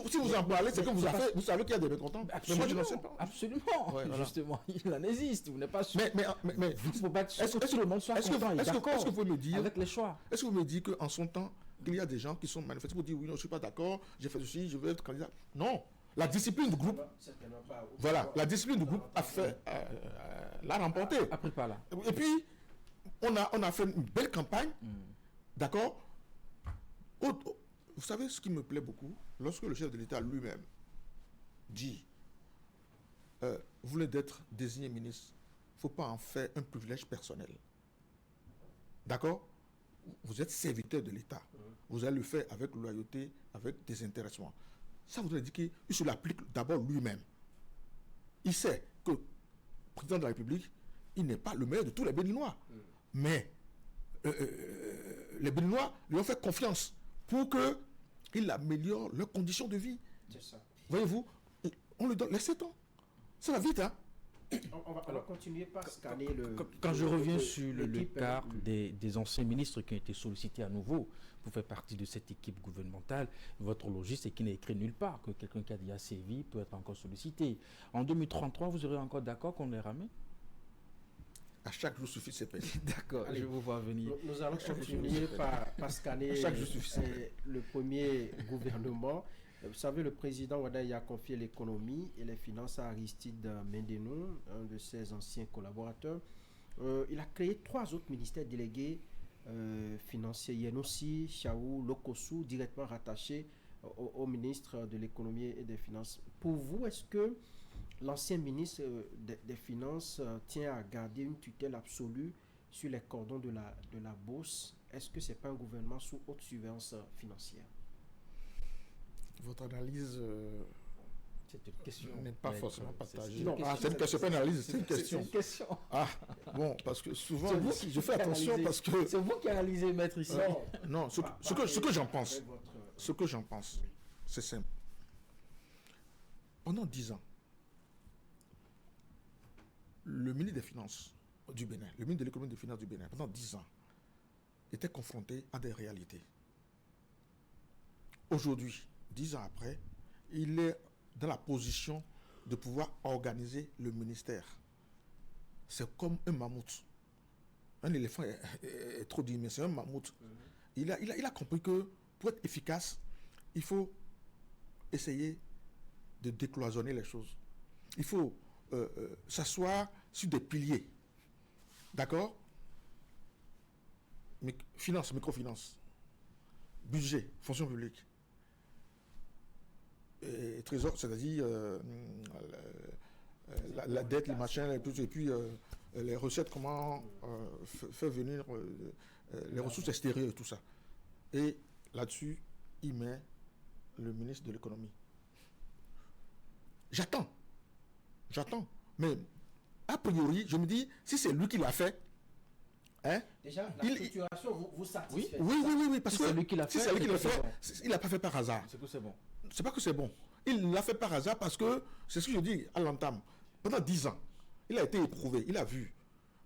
si vous en parlez, c'est que vous savez qu'il y a des mécontents. Absolument, mais moi, je ne sais pas. Absolument. Ouais, voilà. Justement, il en existe. Vous n'êtes pas sûr. Mais il faut pas être sûr que tout le monde soit content et d'accord est-ce que vous me dire, avec les choix. Est-ce que vous me dites qu'en son temps, qu'il y a des gens qui sont manifestés pour dire oui, non, je ne suis pas d'accord, j'ai fait ceci, je veux être candidat? Non. La discipline du groupe, voilà, la discipline du groupe a fait, l'a remporté. Après pas là. Et puis, on a fait une belle campagne, d'accord? Vous savez ce qui me plaît beaucoup? Lorsque le chef de l'État lui-même dit, vous voulez d'être désigné ministre, il ne faut pas en faire un privilège personnel. D'accord? Vous êtes serviteur de l'État. Vous allez le faire avec loyauté, avec désintéressement. Ça voudrait dire qu'il se l'applique d'abord lui-même. Il sait que le président de la République, il n'est pas le meilleur de tous les Béninois. Mais les Béninois lui ont fait confiance pour qu'il améliore leurs conditions de vie. C'est ça. Voyez-vous, on lui donne les 7 ans. Ça va vite, hein? On va continuer par scanner Quand je reviens sur le cas des anciens ministres qui ont été sollicités à nouveau pour faire partie de cette équipe gouvernementale, votre logique, c'est qu'il n'est écrit nulle part que quelqu'un qui a déjà sévi peut être encore sollicité. En 2033, vous serez encore d'accord qu'on les ramène? À chaque jour suffit ses peines. D'accord, je vous vois venir. Nous allons continuer par scanner le premier gouvernement. Vous savez, le président Wadaï a confié l'économie et les finances à Aristide Mendenou, un de ses anciens collaborateurs. Il a créé 3 autres ministères délégués financiers, Yenossi, Chaou, Lokosu, directement rattachés au ministre de l'économie et des finances. Pour vous, est-ce que l'ancien ministre des Finances tient à garder une tutelle absolue sur les cordons de la bourse? Est-ce que ce n'est pas un gouvernement sous haute surveillance financière? Votre analyse c'est une question. N'est pas forcément partagée. C'est une question, pas une analyse, c'est une question. C'est une question. Ah, bon, parce que souvent, je fais attention parce que... C'est vous qui analysez, maître, ici. Non, ce que j'en pense, c'est simple. Pendant 10 ans, le ministre des Finances du Bénin, le ministre de l'économie et des Finances du Bénin, pendant 10 ans, était confronté à des réalités. Aujourd'hui, 10 ans après, il est dans la position de pouvoir organiser le ministère. C'est comme un mammouth. Un éléphant est trop dit, mais c'est un mammouth. Il a compris que pour être efficace, il faut essayer de décloisonner les choses. Il faut s'asseoir sur des piliers. D'accord? Finance, microfinance, budget, fonction publique. Et trésor, c'est-à-dire la dette, les machins, et puis les recettes, comment faire venir les ressources extérieures et tout ça. Et là-dessus, il met le ministre de l'économie. J'attends. Mais a priori, je me dis, si c'est lui qui l'a fait, hein, déjà, la structuration vous satisfait. Oui, parce que c'est lui qui l'a fait, il n'a pas fait par hasard. C'est que c'est bon. C'est pas que c'est bon. Il l'a fait par hasard parce que, c'est ce que je dis à l'entame, pendant 10 ans, il a été éprouvé, il a vu.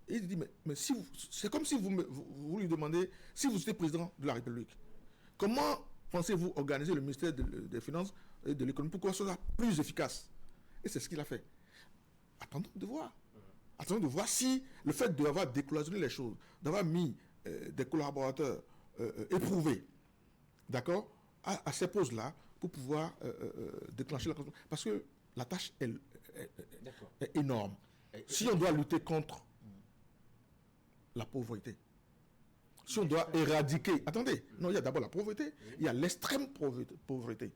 Et il dit, mais si c'est comme si vous lui demandez, si vous étiez président de la République, comment pensez-vous organiser le ministère des Finances et de l'économie pour que ce soit plus efficace? Et c'est ce qu'il a fait. Attendons de voir. Attendons de voir si le fait d'avoir décloisonné les choses, d'avoir mis des collaborateurs éprouvés, d'accord, à ces postes-là, pour pouvoir déclencher la construction. Parce que la tâche est énorme. Si on doit lutter contre la pauvreté, si on doit éradiquer... Attendez, non, il y a d'abord la pauvreté, il y a l'extrême pauvreté.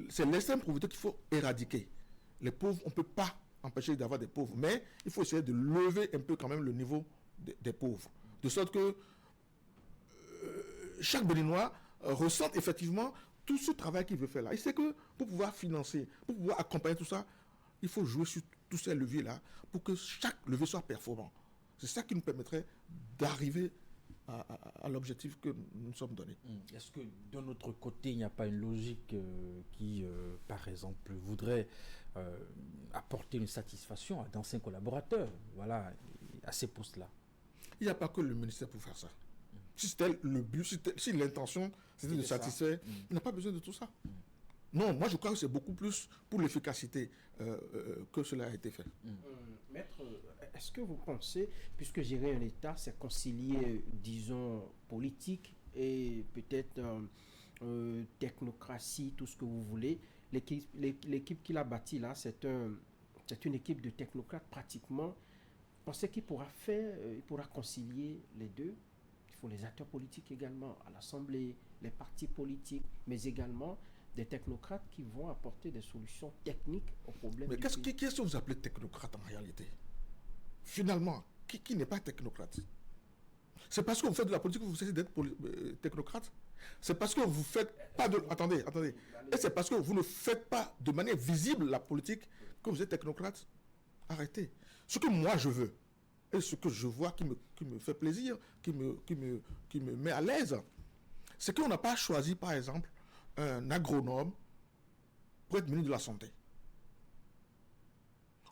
c'est l'extrême pauvreté qu'il faut éradiquer. Les pauvres, on ne peut pas empêcher d'avoir des pauvres, mais il faut essayer de lever un peu quand même le niveau des pauvres. De sorte que chaque Béninois ressente effectivement tout ce travail qu'il veut faire là. Il sait que pour pouvoir financer, pour pouvoir accompagner tout ça, il faut jouer sur tous ces leviers-là pour que chaque levier soit performant. C'est ça qui nous permettrait d'arriver à l'objectif que nous nous sommes donnés. Est-ce que de notre côté, il n'y a pas une logique qui, par exemple, voudrait apporter une satisfaction à d'anciens collaborateurs, voilà, à ces postes-là? Il n'y a pas que le ministère pour faire ça. Si c'était le but, si l'intention c'était de satisfaire, il n'a pas besoin de tout ça. Non, moi je crois que c'est beaucoup plus pour l'efficacité que cela a été fait. Maître, est-ce que vous pensez, puisque gérer un État, c'est concilier, disons, politique et peut-être technocratie, tout ce que vous voulez, l'équipe qu'il a bâtie là, c'est une équipe de technocrates pratiquement. Vous pensez qu'il pourra il pourra concilier les deux? Il faut les acteurs politiques également, à l'Assemblée, les partis politiques, mais également des technocrates qui vont apporter des solutions techniques aux problèmes. Mais qu'est-ce que vous appelez technocrate en réalité? Finalement, qui n'est pas technocrate? C'est parce que vous faites de la politique que vous essayez d'être technocrate? C'est parce que vous faites pas de... Attendez. Et c'est parce que vous ne faites pas de manière visible la politique que vous êtes technocrate? Arrêtez. Ce que moi je veux, et ce que je vois qui me fait plaisir, qui me met à l'aise, c'est qu'on n'a pas choisi, par exemple, un agronome pour être ministre de la Santé.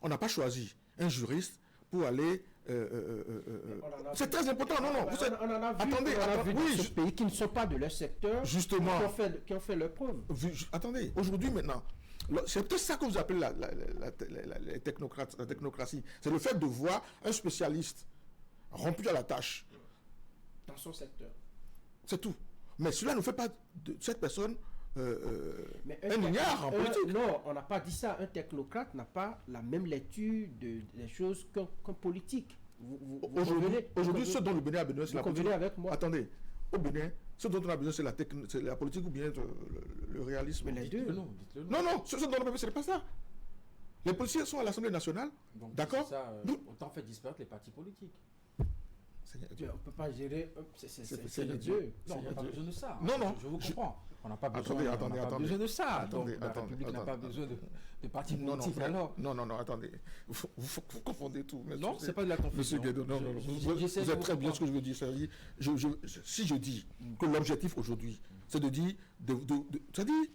On n'a pas choisi un juriste pour aller... c'est très important, non. On en a vu, attendez, dans ce pays qui ne sont pas de leur secteur, justement, qui ont fait leur preuve. Attendez, aujourd'hui, maintenant, c'est peut-être ça que vous appelez la technocratie. C'est le fait de voir un spécialiste rompu à la tâche. Dans son secteur. C'est tout. Mais cela ne fait pas de cette personne un ignare en politique. Non, on n'a pas dit ça. Un technocrate n'a pas la même lecture des choses qu'un politique. Aujourd'hui, ce dont le Bénin a besoin, c'est la politique. Avec moi. Attendez, au Bénin, ce dont on a besoin, c'est la politique ou bien le réalisme. Mais les deux. Non, ce dont on a besoin, ce n'est pas ça. Les policiers sont à l'Assemblée nationale. D'accord. Autant faire disparaître les partis politiques. On ne peut pas gérer. C'est les deux. Non, on n'a pas besoin de ça. Non. Je vous comprends. On n'a pas besoin, besoin de ça. La République n'a pas besoin de partis politiques. Non, attendez. Vous confondez tout. Non, ce n'est pas de la confusion. Monsieur Guédon, vous êtes très bien ce que je veux dire. Si je dis que l'objectif aujourd'hui, c'est de dire, c'est-à-dire,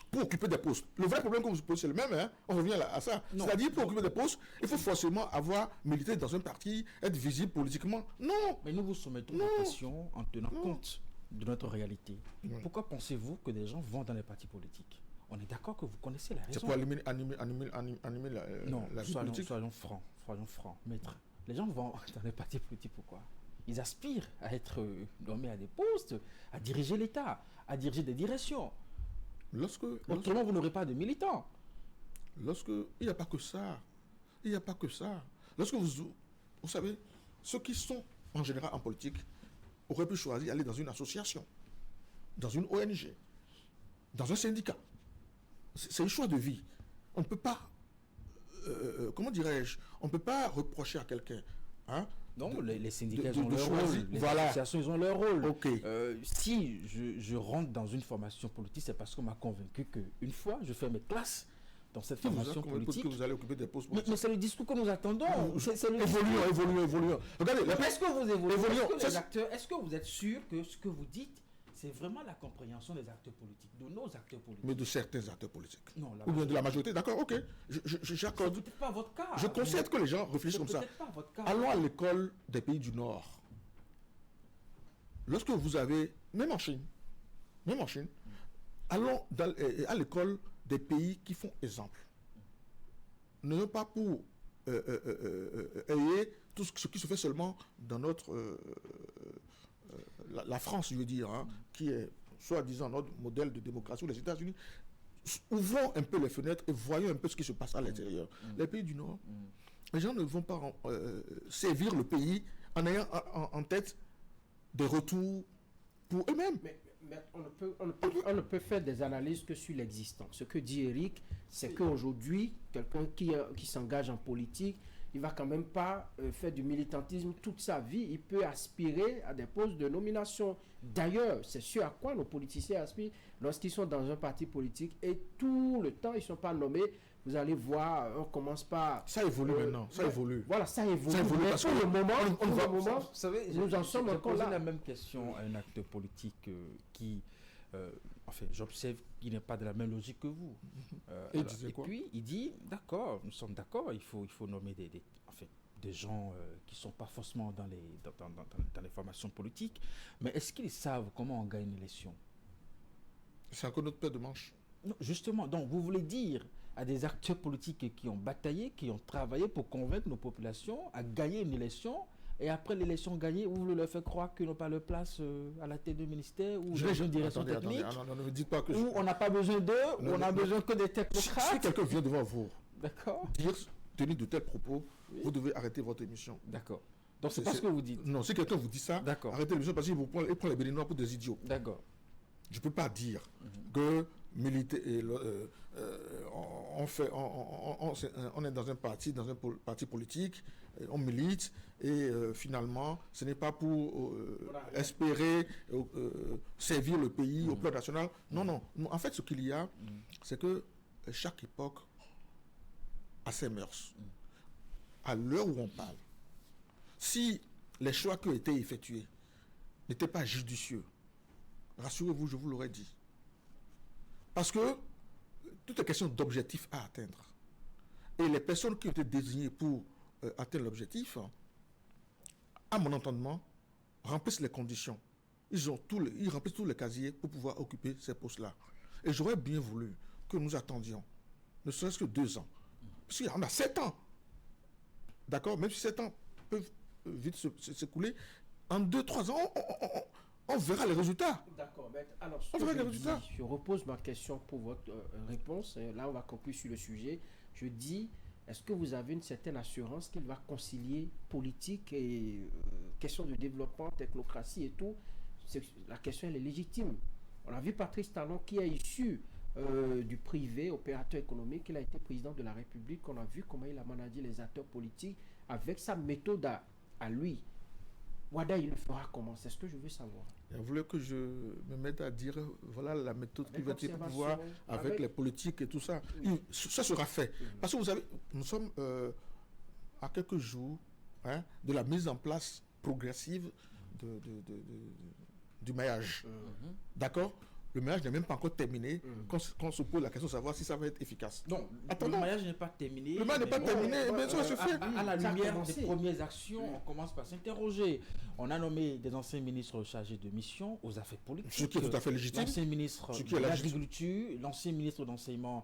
pour occuper des postes. Le vrai problème que vous posez, c'est le même, hein? On revient à ça. C'est-à-dire, pour occuper des postes, il faut forcément avoir milité dans un parti, être visible politiquement. Non. Mais nous vous soumettons la question en tenant compte de notre réalité. Pourquoi pensez-vous que des gens vont dans les partis politiques? On est d'accord que vous connaissez la raison. C'est pour animer la vie politique. Soyons francs, maître. Les gens vont dans les partis politiques, pourquoi? Ils aspirent à être nommés à des postes, à diriger l'État, à diriger des directions. Autrement, vous n'aurez pas de militants. Il n'y a pas que ça. Lorsque vous savez, ceux qui sont en général en politique auraient pu choisir d'aller dans une association, dans une ONG, dans un syndicat. C'est un choix de vie. On ne peut pas, comment dirais-je, on ne peut pas reprocher à quelqu'un. Non, les syndicats ont leur rôle, les associations ils ont leur rôle. Okay. Si je rentre dans une formation politique, c'est parce qu'on m'a convaincu qu'une fois je fais mes classes dans cette formation politique, que vous allez occuper des postes mais c'est le discours que nous attendons. Évoluons. Regardez, est-ce que vous évoluez? Est-ce que vous êtes sûr que ce que vous dites, c'est vraiment la compréhension des acteurs politiques, de nos acteurs politiques? Mais de certains acteurs politiques. Non, ou bien de la majorité, d'accord, ok. J'accorde. C'est peut-être pas votre cas. Je concède que les gens réfléchissent comme ça. Pas votre cas. Allons à l'école des pays du Nord. Lorsque vous avez, même en Chine, allons à l'école des pays qui font exemple. Ne pas pour ayer tout ce qui se fait seulement dans notre... la France, je veux dire, qui est soi-disant notre modèle de démocratie, ou les États-Unis. Ouvrons un peu les fenêtres et voyons un peu ce qui se passe à l'intérieur. Les pays du Nord, les gens ne vont pas servir le pays en ayant en tête des retours pour eux-mêmes. Mais on ne peut faire des analyses que sur l'existant. Ce que dit Eric, c'est qu'aujourd'hui, quelqu'un qui s'engage en politique, il va quand même pas faire du militantisme toute sa vie. Il peut aspirer à des postes de nomination. D'ailleurs, c'est ce à quoi nos politiciens aspirent lorsqu'ils sont dans un parti politique et tout le temps, ils ne sont pas nommés. Vous allez voir, on commence par... Ça évolue maintenant, ça évolue. Voilà, ça évolue. Mais parce que le moment, vous savez, nous en sommes encore là. la même question à un acteur politique qui... enfin, j'observe qu'il n'est pas de la même logique que vous. Et puis, il dit, d'accord, nous sommes d'accord, il faut nommer des gens qui ne sont pas forcément dans les formations politiques, mais est-ce qu'ils savent comment on gagne une élection? C'est encore notre paire de manches. Non, justement, donc vous voulez dire à des acteurs politiques qui ont bataillé, qui ont travaillé pour convaincre nos populations à gagner une élection, et après l'élection gagnée, vous voulez leur faire croire qu'ils n'ont pas leur place à la tête du ministère ou dans une direction technique, ne me dites pas que ou on n'a pas besoin d'eux, ou on n'a besoin que des technocrates. Si quelqu'un vient devant vous dire tenir de tels propos, vous devez arrêter votre émission. D'accord. Donc c'est pas ce que vous dites. Non, si quelqu'un vous dit ça, arrêtez l'émission parce qu'il prend les Béninois pour des idiots. D'accord. Je ne peux pas dire que militer on est dans un parti politique, on milite et finalement ce n'est pas pour espérer servir le pays au plan national. Non. En fait, ce qu'il y a, c'est que chaque époque a ses mœurs. À l'heure où on parle, si les choix qui ont été effectués n'étaient pas judicieux, rassurez-vous, je vous l'aurais dit. Parce que tout est question d'objectifs à atteindre. Et les personnes qui ont été désignées pour atteindre l'objectif, à mon entendement, remplissent les conditions. Ils remplissent tous les casiers pour pouvoir occuper ces postes-là. Et j'aurais bien voulu que nous attendions, ne serait-ce que 2 ans. Parce qu'on a 7 ans. D'accord? Même si 7 ans peuvent vite s'écouler, en 2-3 ans, on verra les résultats. D'accord. Alors, je repose ma question pour votre réponse. Là, on va conclure sur le sujet. Je dis, est-ce que vous avez une certaine assurance qu'il va concilier politique et question de développement, technocratie et tout? La question, elle est légitime. On a vu Patrice Talon qui est issu du privé, opérateur économique. Il a été président de la République. On a vu comment il a managé les acteurs politiques avec sa méthode à lui. Wada, il le fera comment? C'est ce que je veux savoir. Vous voulez que je me mette à dire, voilà la méthode qui va être pour pouvoir, avec les politiques et tout ça. Ça sera fait. Parce que vous savez, nous sommes à quelques jours de la mise en place progressive du maillage. D'accord? Le maillage n'est même pas encore terminé quand se pose la question de savoir si ça va être efficace. Non, le maillage n'est pas terminé. Le maillage n'est pas terminé, mais ça se fait. À la lumière des premières actions, on commence par s'interroger. On a nommé des anciens ministres chargés de mission aux affaires politiques. Ce qui est tout à fait légitime. L'ancien ministre de l'Agriculture, l'ancien ministre d'Enseignement,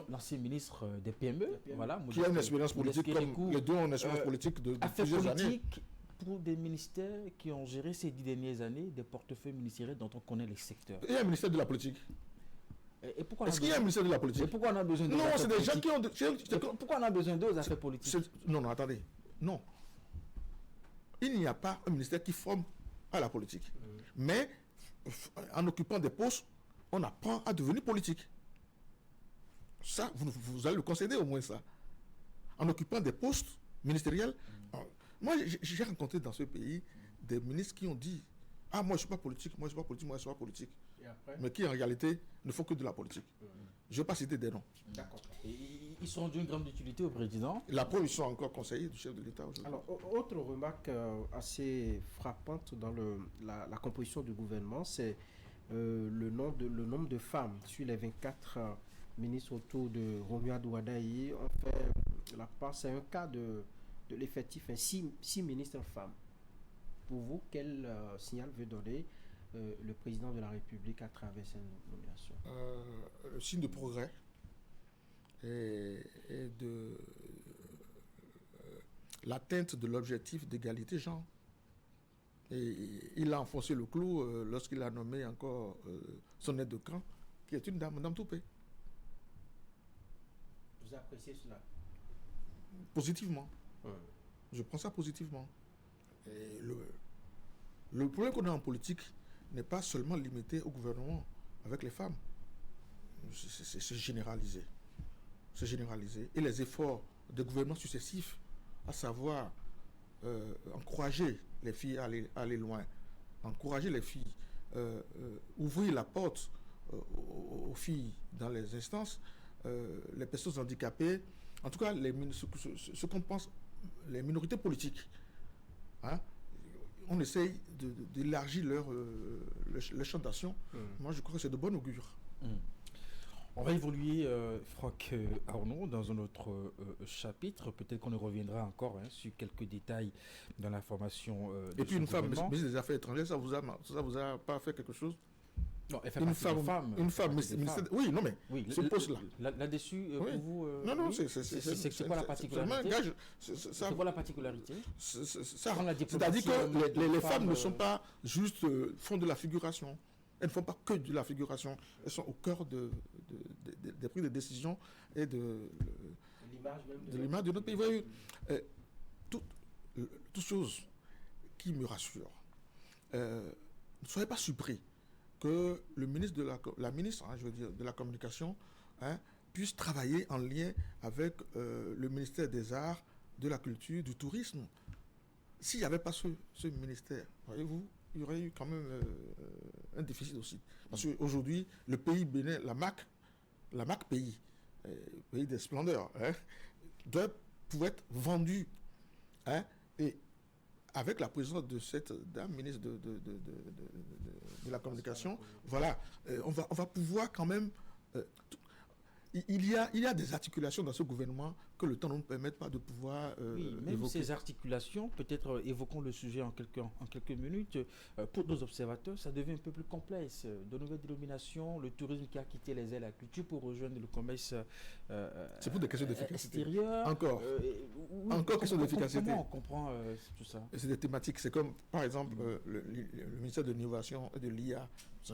l'ancien ministre des PME. Voilà, qui a une expérience politique, comme les deux ont une expérience politique de plusieurs années. Pour des ministères qui ont géré ces 10 dernières années des portefeuilles ministériels dont on connaît les secteurs. Il y a un ministère de la politique. Est-ce qu'il y a un ministère de la politique? Et pourquoi on a besoin d'eux? Non, c'est des gens qui ont... Pourquoi on a besoin d'eux aux affaires politiques? Non, attendez. Non. Il n'y a pas un ministère qui forme à la politique. Mais en occupant des postes, on apprend à devenir politique. Ça, vous allez le concéder au moins ça. En occupant des postes ministériels... Moi, j'ai rencontré dans ce pays des ministres qui ont dit « Ah, moi, je ne suis pas politique, moi, je ne suis pas politique. » Mais qui, en réalité, ne font que de la politique. Je ne vais pas citer des noms. D'accord. Ils sont d'une grande utilité au président. La preuve, ils sont encore conseillers du chef de l'État aujourd'hui. Alors, autre remarque assez frappante dans la composition du gouvernement, c'est le nombre de femmes. Sur les 24 ministres autour de Romuald Wadaye, on fait la part, c'est un cas de l'effectif, 6 ministres femmes. Pour vous, quel signal veut donner le président de la République à travers cette nomination? Le signe de progrès et de l'atteinte de l'objectif d'égalité genre. Et il a enfoncé le clou lorsqu'il a nommé encore son aide de camp, qui est une dame, Mme Toupé. Vous appréciez cela? Positivement. Je prends ça positivement. Et le problème qu'on a en politique, n'est pas seulement limité au gouvernement avec les femmes. C'est généralisé. C'est généralisé. Et les efforts des gouvernements successifs, à savoir encourager les filles à aller loin, encourager les filles, ouvrir la porte aux filles dans les instances, les personnes handicapées, en tout cas ce qu'on pense, les minorités politiques. Hein, on essaye d'élargir leur champ d'action. Moi, je crois que c'est de bon augure. On va évoluer, Franck Arnaud, dans un autre chapitre. Peut-être qu'on y reviendra encore sur quelques détails dans la formation de Et puis une femme, ministre des Affaires étrangères, ça vous a pas fait quelque chose? Non, elle fait une femme, oui, non, mais oui, ce poste-là. Là-dessus, oui. Pour vous... non, oui, c'est quoi la particularité? C'est quoi la particularité? C'est-à-dire que les femmes ne sont pas juste font de la figuration. Elles ne font pas que de la figuration. Elles sont au cœur des prises de décision et de l'image de notre pays. Voyez, toute chose qui me rassure. Ne soyez pas surpris que le ministre la ministre, je veux dire, de la communication, puisse travailler en lien avec le ministère des Arts, de la Culture, du Tourisme. S'il n'y avait pas ce ministère, voyez-vous, il y aurait eu quand même un déficit aussi. Parce qu'aujourd'hui, le pays bénin, la MAC pays, pays des splendeurs, doit pouvoir être vendu. Et avec la présence de cette dame, ministre de la Communication, voilà, on va pouvoir quand même... Il y a des articulations dans ce gouvernement que le temps ne nous permet pas de pouvoir même évoquer. Ces articulations, peut-être évoquons le sujet en quelques minutes. Pour nos observateurs, ça devient un peu plus complexe. De nouvelles dénominations, le tourisme qui a quitté les ailes à la culture pour rejoindre le commerce c'est pour des questions d'efficacité. Extérieur. Encore question d'efficacité. Comment on comprend tout ça? C'est des thématiques. C'est comme, par exemple, le ministère de l'Innovation et de l'IA.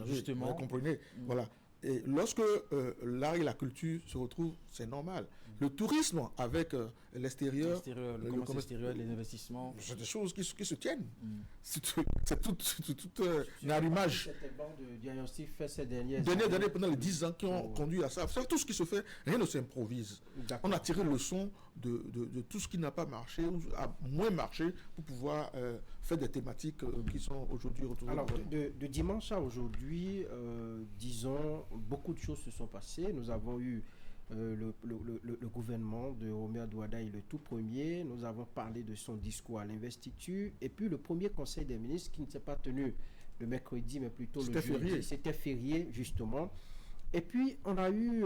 Justement. Vous comprenez. Voilà. Et lorsque l'art et la culture se retrouvent, c'est normal. Le tourisme avec l'extérieur, le commerce extérieur, les investissements, c'est des choses qui se tiennent. C'est tout un arrimage. Cette banque de diagnostic fait ces dernières années, pendant les 10 ans qui ont conduit à ça. Tout ce qui se fait, rien ne s'improvise. On a tiré le leçon de tout ce qui n'a pas marché ou a moins marché pour pouvoir faire des thématiques qui sont aujourd'hui retrouvées. Alors, de dimanche à aujourd'hui, disons, beaucoup de choses se sont passées. Nous avons eu le gouvernement de Roméo Douada est le tout premier. Nous avons parlé de son discours à l'investiture. Et puis le premier conseil des ministres qui ne s'est pas tenu le mercredi, mais plutôt le jeudi. C'était férié, justement. Et puis on a eu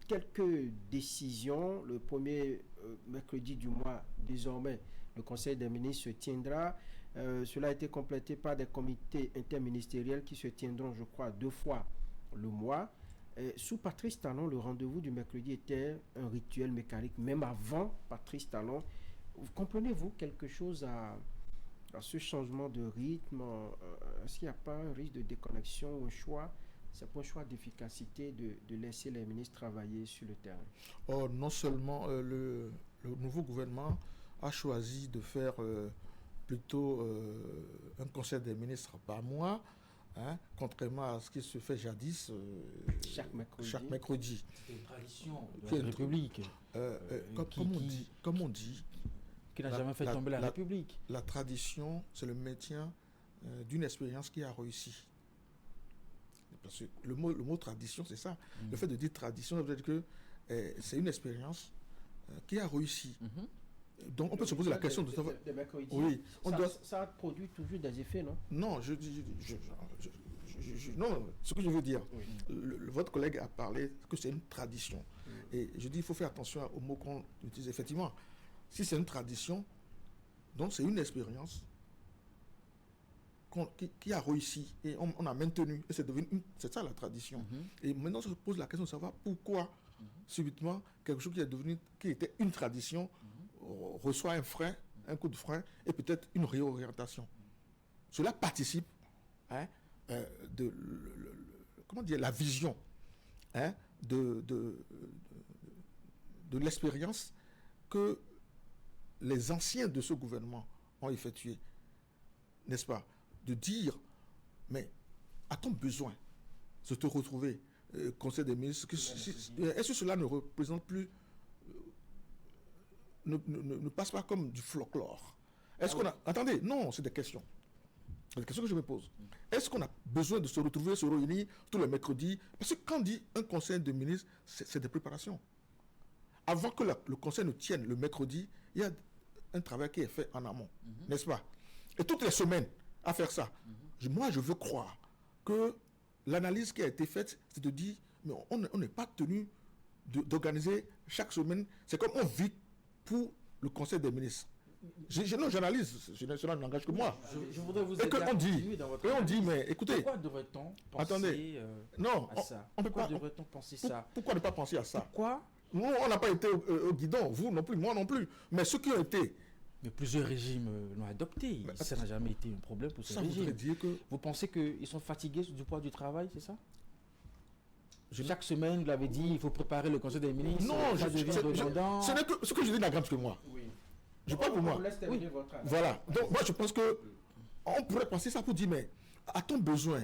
quelques décisions. Le premier mercredi du mois, désormais, le conseil des ministres se tiendra. Cela a été complété par des comités interministériels qui se tiendront, je crois, 2 fois le mois. Sous Patrice Talon, le rendez-vous du mercredi était un rituel mécanique, même avant Patrice Talon. Comprenez-vous quelque chose à ce changement de rythme? Est-ce qu'il n'y a pas un risque de déconnexion ou un choix? C'est pour un choix d'efficacité de laisser les ministres travailler sur le terrain. Non seulement le nouveau gouvernement a choisi de faire plutôt un conseil des ministres par mois, contrairement à ce qui se fait jadis chaque mercredi. C'est une tradition de la République. Comme on dit, qui n'a jamais fait tomber la République. La tradition, c'est le maintien d'une expérience qui a réussi. Parce que le mot tradition, c'est ça. Le fait de dire tradition, ça veut dire que c'est une expérience qui a réussi. Donc on peut se poser la question de savoir. Oui, ça produit toujours des effets, non? Non, non, ce que je veux dire, votre collègue a parlé que c'est une tradition. Et je dis il faut faire attention aux mots qu'on utilise. Effectivement, si c'est une tradition, donc c'est une expérience qui a réussi et on a maintenu. Et c'est ça la tradition. Et maintenant, on se pose la question de savoir pourquoi subitement quelque chose qui était une tradition reçoit un coup de frein et peut-être une réorientation. Cela participe de la vision de l'expérience que les anciens de ce gouvernement ont effectué, n'est-ce pas? De dire, mais a-t-on besoin de te retrouver Conseil des ministres? Est-ce que cela ne représente plus, ne passe pas comme du folklore? Est-ce qu'on a... Attendez, non, c'est des questions. C'est des questions que je me pose. Est-ce qu'on a besoin de se retrouver, se réunir tous les mercredis? Parce que quand on dit un conseil de ministres, c'est des préparations. Avant que le conseil ne tienne le mercredi, il y a un travail qui est fait en amont, n'est-ce pas? Et toutes les semaines, à faire ça. Moi, je veux croire que l'analyse qui a été faite, c'est de dire, mais on n'est pas tenu d'organiser chaque semaine. C'est comme on vit pour le conseil des ministres. J'analyse, cela n'engage que moi. Je voudrais vous aider à continuer dans votre on dit, mais écoutez... Pourquoi devrait-on penser à ça? Pourquoi devrait-on penser ça? Pourquoi ne pas penser à ça? Pourquoi? Nous, on n'a pas été au guidon, vous non plus, moi non plus. Mais ceux qui ont été... Mais plusieurs régimes l'ont adopté. Ça n'a jamais été un problème pour ces régimes. Dire que... Vous pensez qu'ils sont fatigués du poids du travail, c'est ça? Chaque semaine, vous l'avez dit, il faut préparer le conseil des ministres. Non, ce n'est que ce que je dis n'engage que moi. Oui. Je parle pour moi. Oui. Voilà. Donc, moi, je pense que on pourrait penser ça pour dire, mais a-t-on besoin,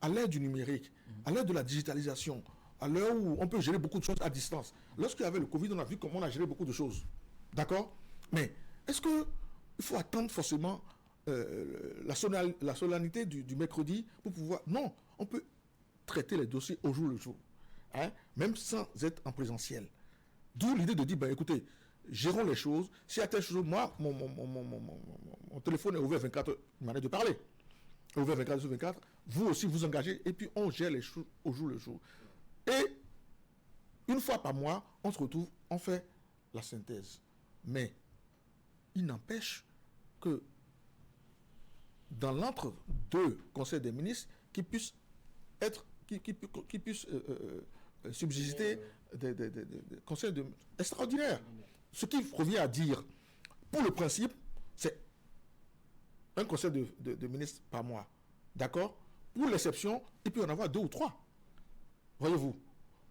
à l'ère du numérique, à l'ère de la digitalisation, à l'heure où on peut gérer beaucoup de choses à distance? Lorsqu'il y avait le Covid, on a vu comment on a géré beaucoup de choses. D'accord? Mais est-ce qu'il faut attendre forcément la solennité du mercredi pour pouvoir... Non, on peut traiter les dossiers au jour le jour, hein, même sans être en présentiel. D'où l'idée de dire, ben, écoutez, gérons les choses. S'il y a telle chose, moi, mon téléphone est ouvert 24 heures, une manière de parler. Ouvert 24 sur 24. Vous aussi, vous engagez, et puis on gère les choses au jour le jour. Et une fois par mois, on se retrouve, on fait la synthèse. Mais il n'empêche que dans l'entre-deux conseils des ministres, qui puissent subsister des conseils extraordinaires. Ce qui revient à dire, pour le principe, c'est un conseil de ministres par mois. D'accord? Pour l'exception, il peut y en avoir 2 ou 3. Voyez-vous?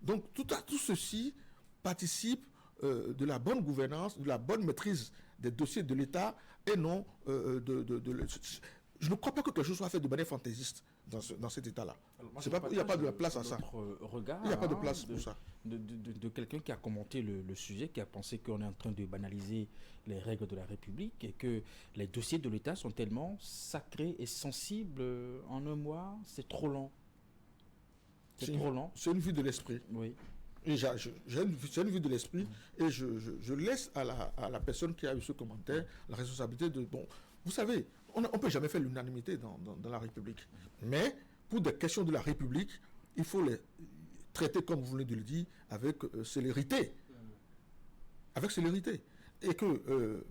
Donc, tout ceci participe de la bonne gouvernance, de la bonne maîtrise des dossiers de l'État et non je ne crois pas que quelque chose soit fait de manière fantaisiste dans cet État-là. Il n'y a pas de place à ça. Il n'y a pas de place pour ça. De quelqu'un qui a commenté le sujet, qui a pensé qu'on est en train de banaliser les règles de la République et que les dossiers de l'État sont tellement sacrés et sensibles en un mois, c'est trop long. C'est trop long. C'est une vue de l'esprit. Oui. Et j'ai une vue de l'esprit et je laisse à la personne qui a eu ce commentaire la responsabilité de... Bon, vous savez, on ne peut jamais faire l'unanimité dans la République. Mais pour des questions de la République, il faut les traiter, comme vous venez de le dire, avec célérité. Avec célérité. Et que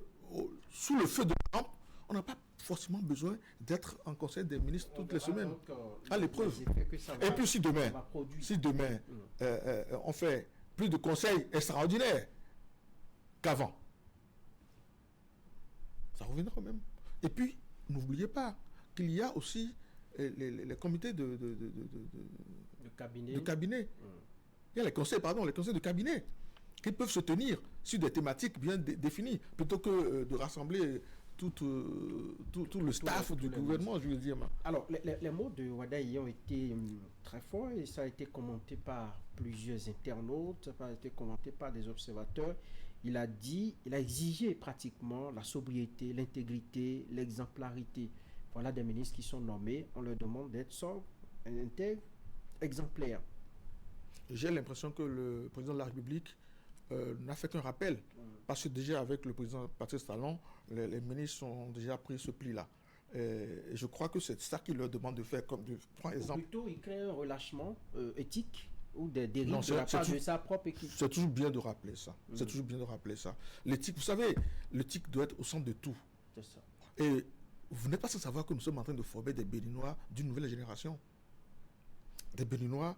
sous le feu de la lampe, on n'a pas forcément besoin d'être en conseil des ministres toutes les semaines. À l'épreuve. Et puis si demain on fait plus de conseils extraordinaires qu'avant, ça reviendra quand même. Et puis, n'oubliez pas qu'il y a aussi les comités de cabinet. Il y a les conseils de cabinet qui peuvent se tenir sur des thématiques bien définies, plutôt que de rassembler tout le staff du gouvernement, je veux dire. Alors, les mots de Wadaï ont été très forts et ça a été commenté par plusieurs internautes, ça a été commenté par des observateurs. Il a exigé pratiquement la sobriété, l'intégrité, l'exemplarité. Voilà des ministres qui sont nommés, on leur demande d'être sobres, intègres, exemplaires. J'ai l'impression que le président de la République n'a fait qu'un rappel, parce que déjà avec le président Patrice Talon, les ministres ont déjà pris ce pli-là. Et je crois que c'est ça qu'il leur demande de faire, comme par exemple. Plutôt, il crée un relâchement éthique ou des dérives de la part de sa propre équipe. C'est toujours bien de rappeler ça. C'est toujours bien de rappeler ça. L'éthique, vous savez, l'éthique doit être au centre de tout. C'est ça. Et vous n'êtes pas sans savoir que nous sommes en train de former des Béninois d'une nouvelle génération. Des Béninois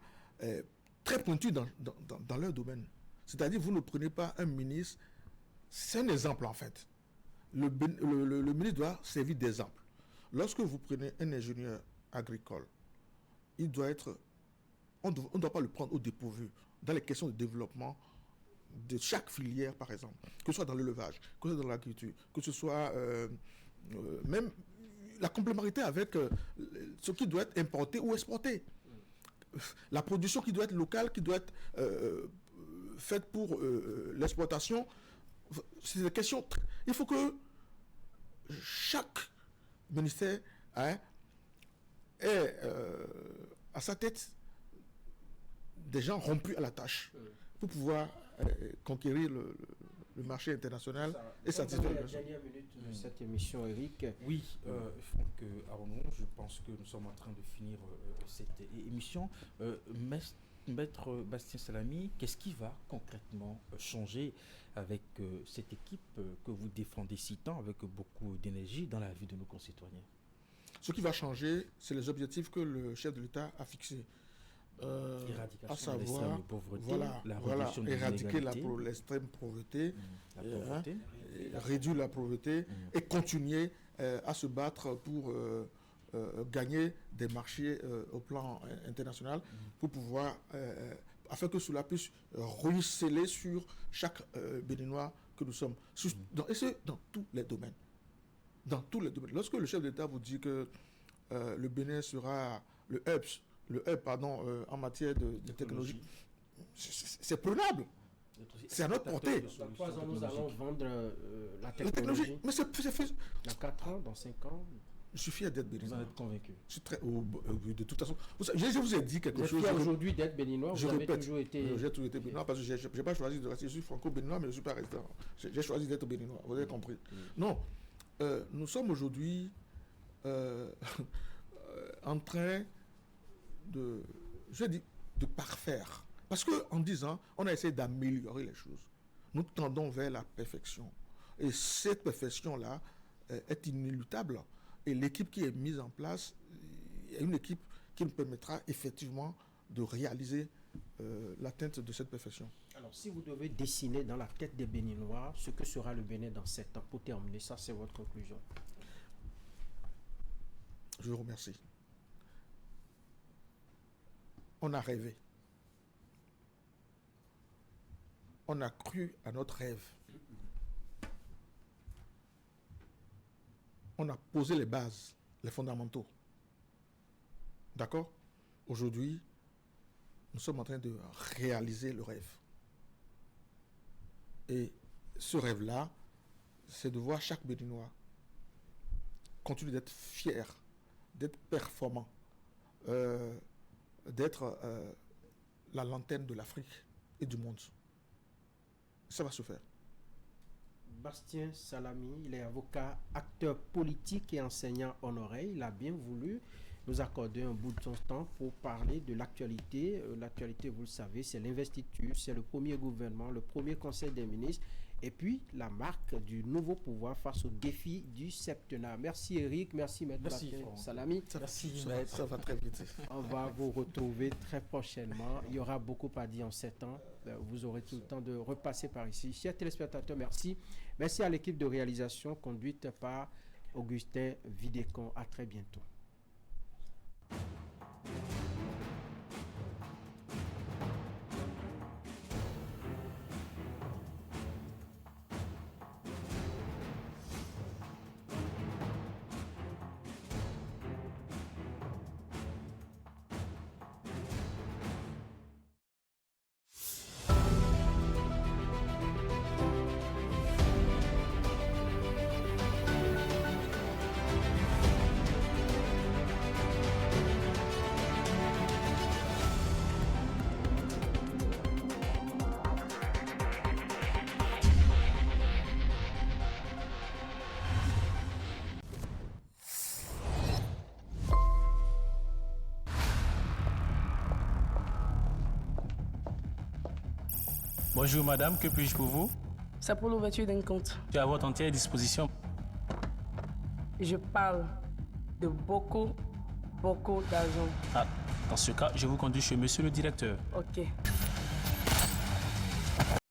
très pointus dans leur domaine. C'est-à-dire, vous ne prenez pas un ministre, c'est un exemple en fait. Le ministre doit servir d'exemple. Lorsque vous prenez un ingénieur agricole, il doit être... On ne doit pas le prendre au dépourvu dans les questions de développement de chaque filière, par exemple, que ce soit dans l'élevage, que ce soit dans l'agriculture, que ce soit même la complémentarité avec ce qui doit être importé ou exporté. La production qui doit être locale, qui doit être faite pour l'exportation. C'est des questions. Il faut que chaque ministère ait à sa tête des gens rompus à la tâche pour pouvoir conquérir le marché international et satisfaire la dernière minute de cette émission, Eric. Oui, Franck Arnaud, je pense que nous sommes en train de finir cette émission. Maître Bastien Salami, qu'est-ce qui va concrètement changer avec cette équipe que vous défendez si tant, avec beaucoup d'énergie dans la vie de nos concitoyens? Ce qui va changer, c'est les objectifs que le chef de l'État a fixés. À savoir, pauvreté, éradiquer l'extrême pauvreté, réduire la pauvreté et continuer à se battre pour gagner des marchés au plan international pour pouvoir, afin que cela puisse ruisseler sur chaque Béninois que nous sommes. Et c'est dans tous les domaines. Dans tous les domaines. Lorsque le chef d'État vous dit que le Bénin sera le hub en matière de technologie, c'est prenable. C'est à notre portée. Dans 3 ans, nous allons vendre la technologie. Mais c'est fait. Dans 4 ans, dans 5 ans. Je suis fier d'être béninois. Vous en êtes convaincu? Je suis très. De toute façon, je vous ai dit quelque chose. Vous êtes fier aujourd'hui d'être béninois? Je répète. Toujours été. J'ai toujours été béninois parce que je n'ai pas choisi de rester. Je suis franco-béninois, mais je ne suis pas resté. J'ai choisi d'être béninois. Vous avez compris? Non. Nous sommes aujourd'hui en train de parfaire. Parce qu'en 10 ans, on a essayé d'améliorer les choses. Nous tendons vers la perfection. Et cette perfection-là est inéluctable. Et l'équipe qui est mise en place est une équipe qui nous permettra effectivement de réaliser l'atteinte de cette perfection. Alors, si vous devez dessiner dans la tête des Béninois ce que sera le Bénin dans 7 ans, pour terminer, ça c'est votre conclusion. Je vous remercie. On a rêvé. On a cru à notre rêve. On a posé les bases, les fondamentaux. D'accord? Aujourd'hui, nous sommes en train de réaliser le rêve. Et ce rêve-là, c'est de voir chaque Béninois continuer d'être fier, d'être performant, d'être la lanterne de l'Afrique et du monde. Ça va se faire. Bastien Salami, il est avocat, acteur politique et enseignant honoraire. Il a bien voulu nous accorder un bout de son temps pour parler de l'actualité. L'actualité, vous le savez, c'est l'investiture, c'est le premier gouvernement, le premier conseil des ministres et puis la marque du nouveau pouvoir face aux défis du septennat. Merci Eric, merci Maître Bastien Salami. Ça va très vite. On va vous retrouver très prochainement. Il y aura beaucoup à dire en 7 ans. Vous aurez tout le temps de repasser par ici. Chers téléspectateurs, merci. Merci à l'équipe de réalisation conduite par Augustin Vidécon. À très bientôt. Bonjour madame, que puis-je pour vous? C'est pour l'ouverture d'un compte. Tu es à votre entière disposition. Je parle de beaucoup d'argent. Ah, dans ce cas, je vous conduis chez monsieur le directeur. Ok.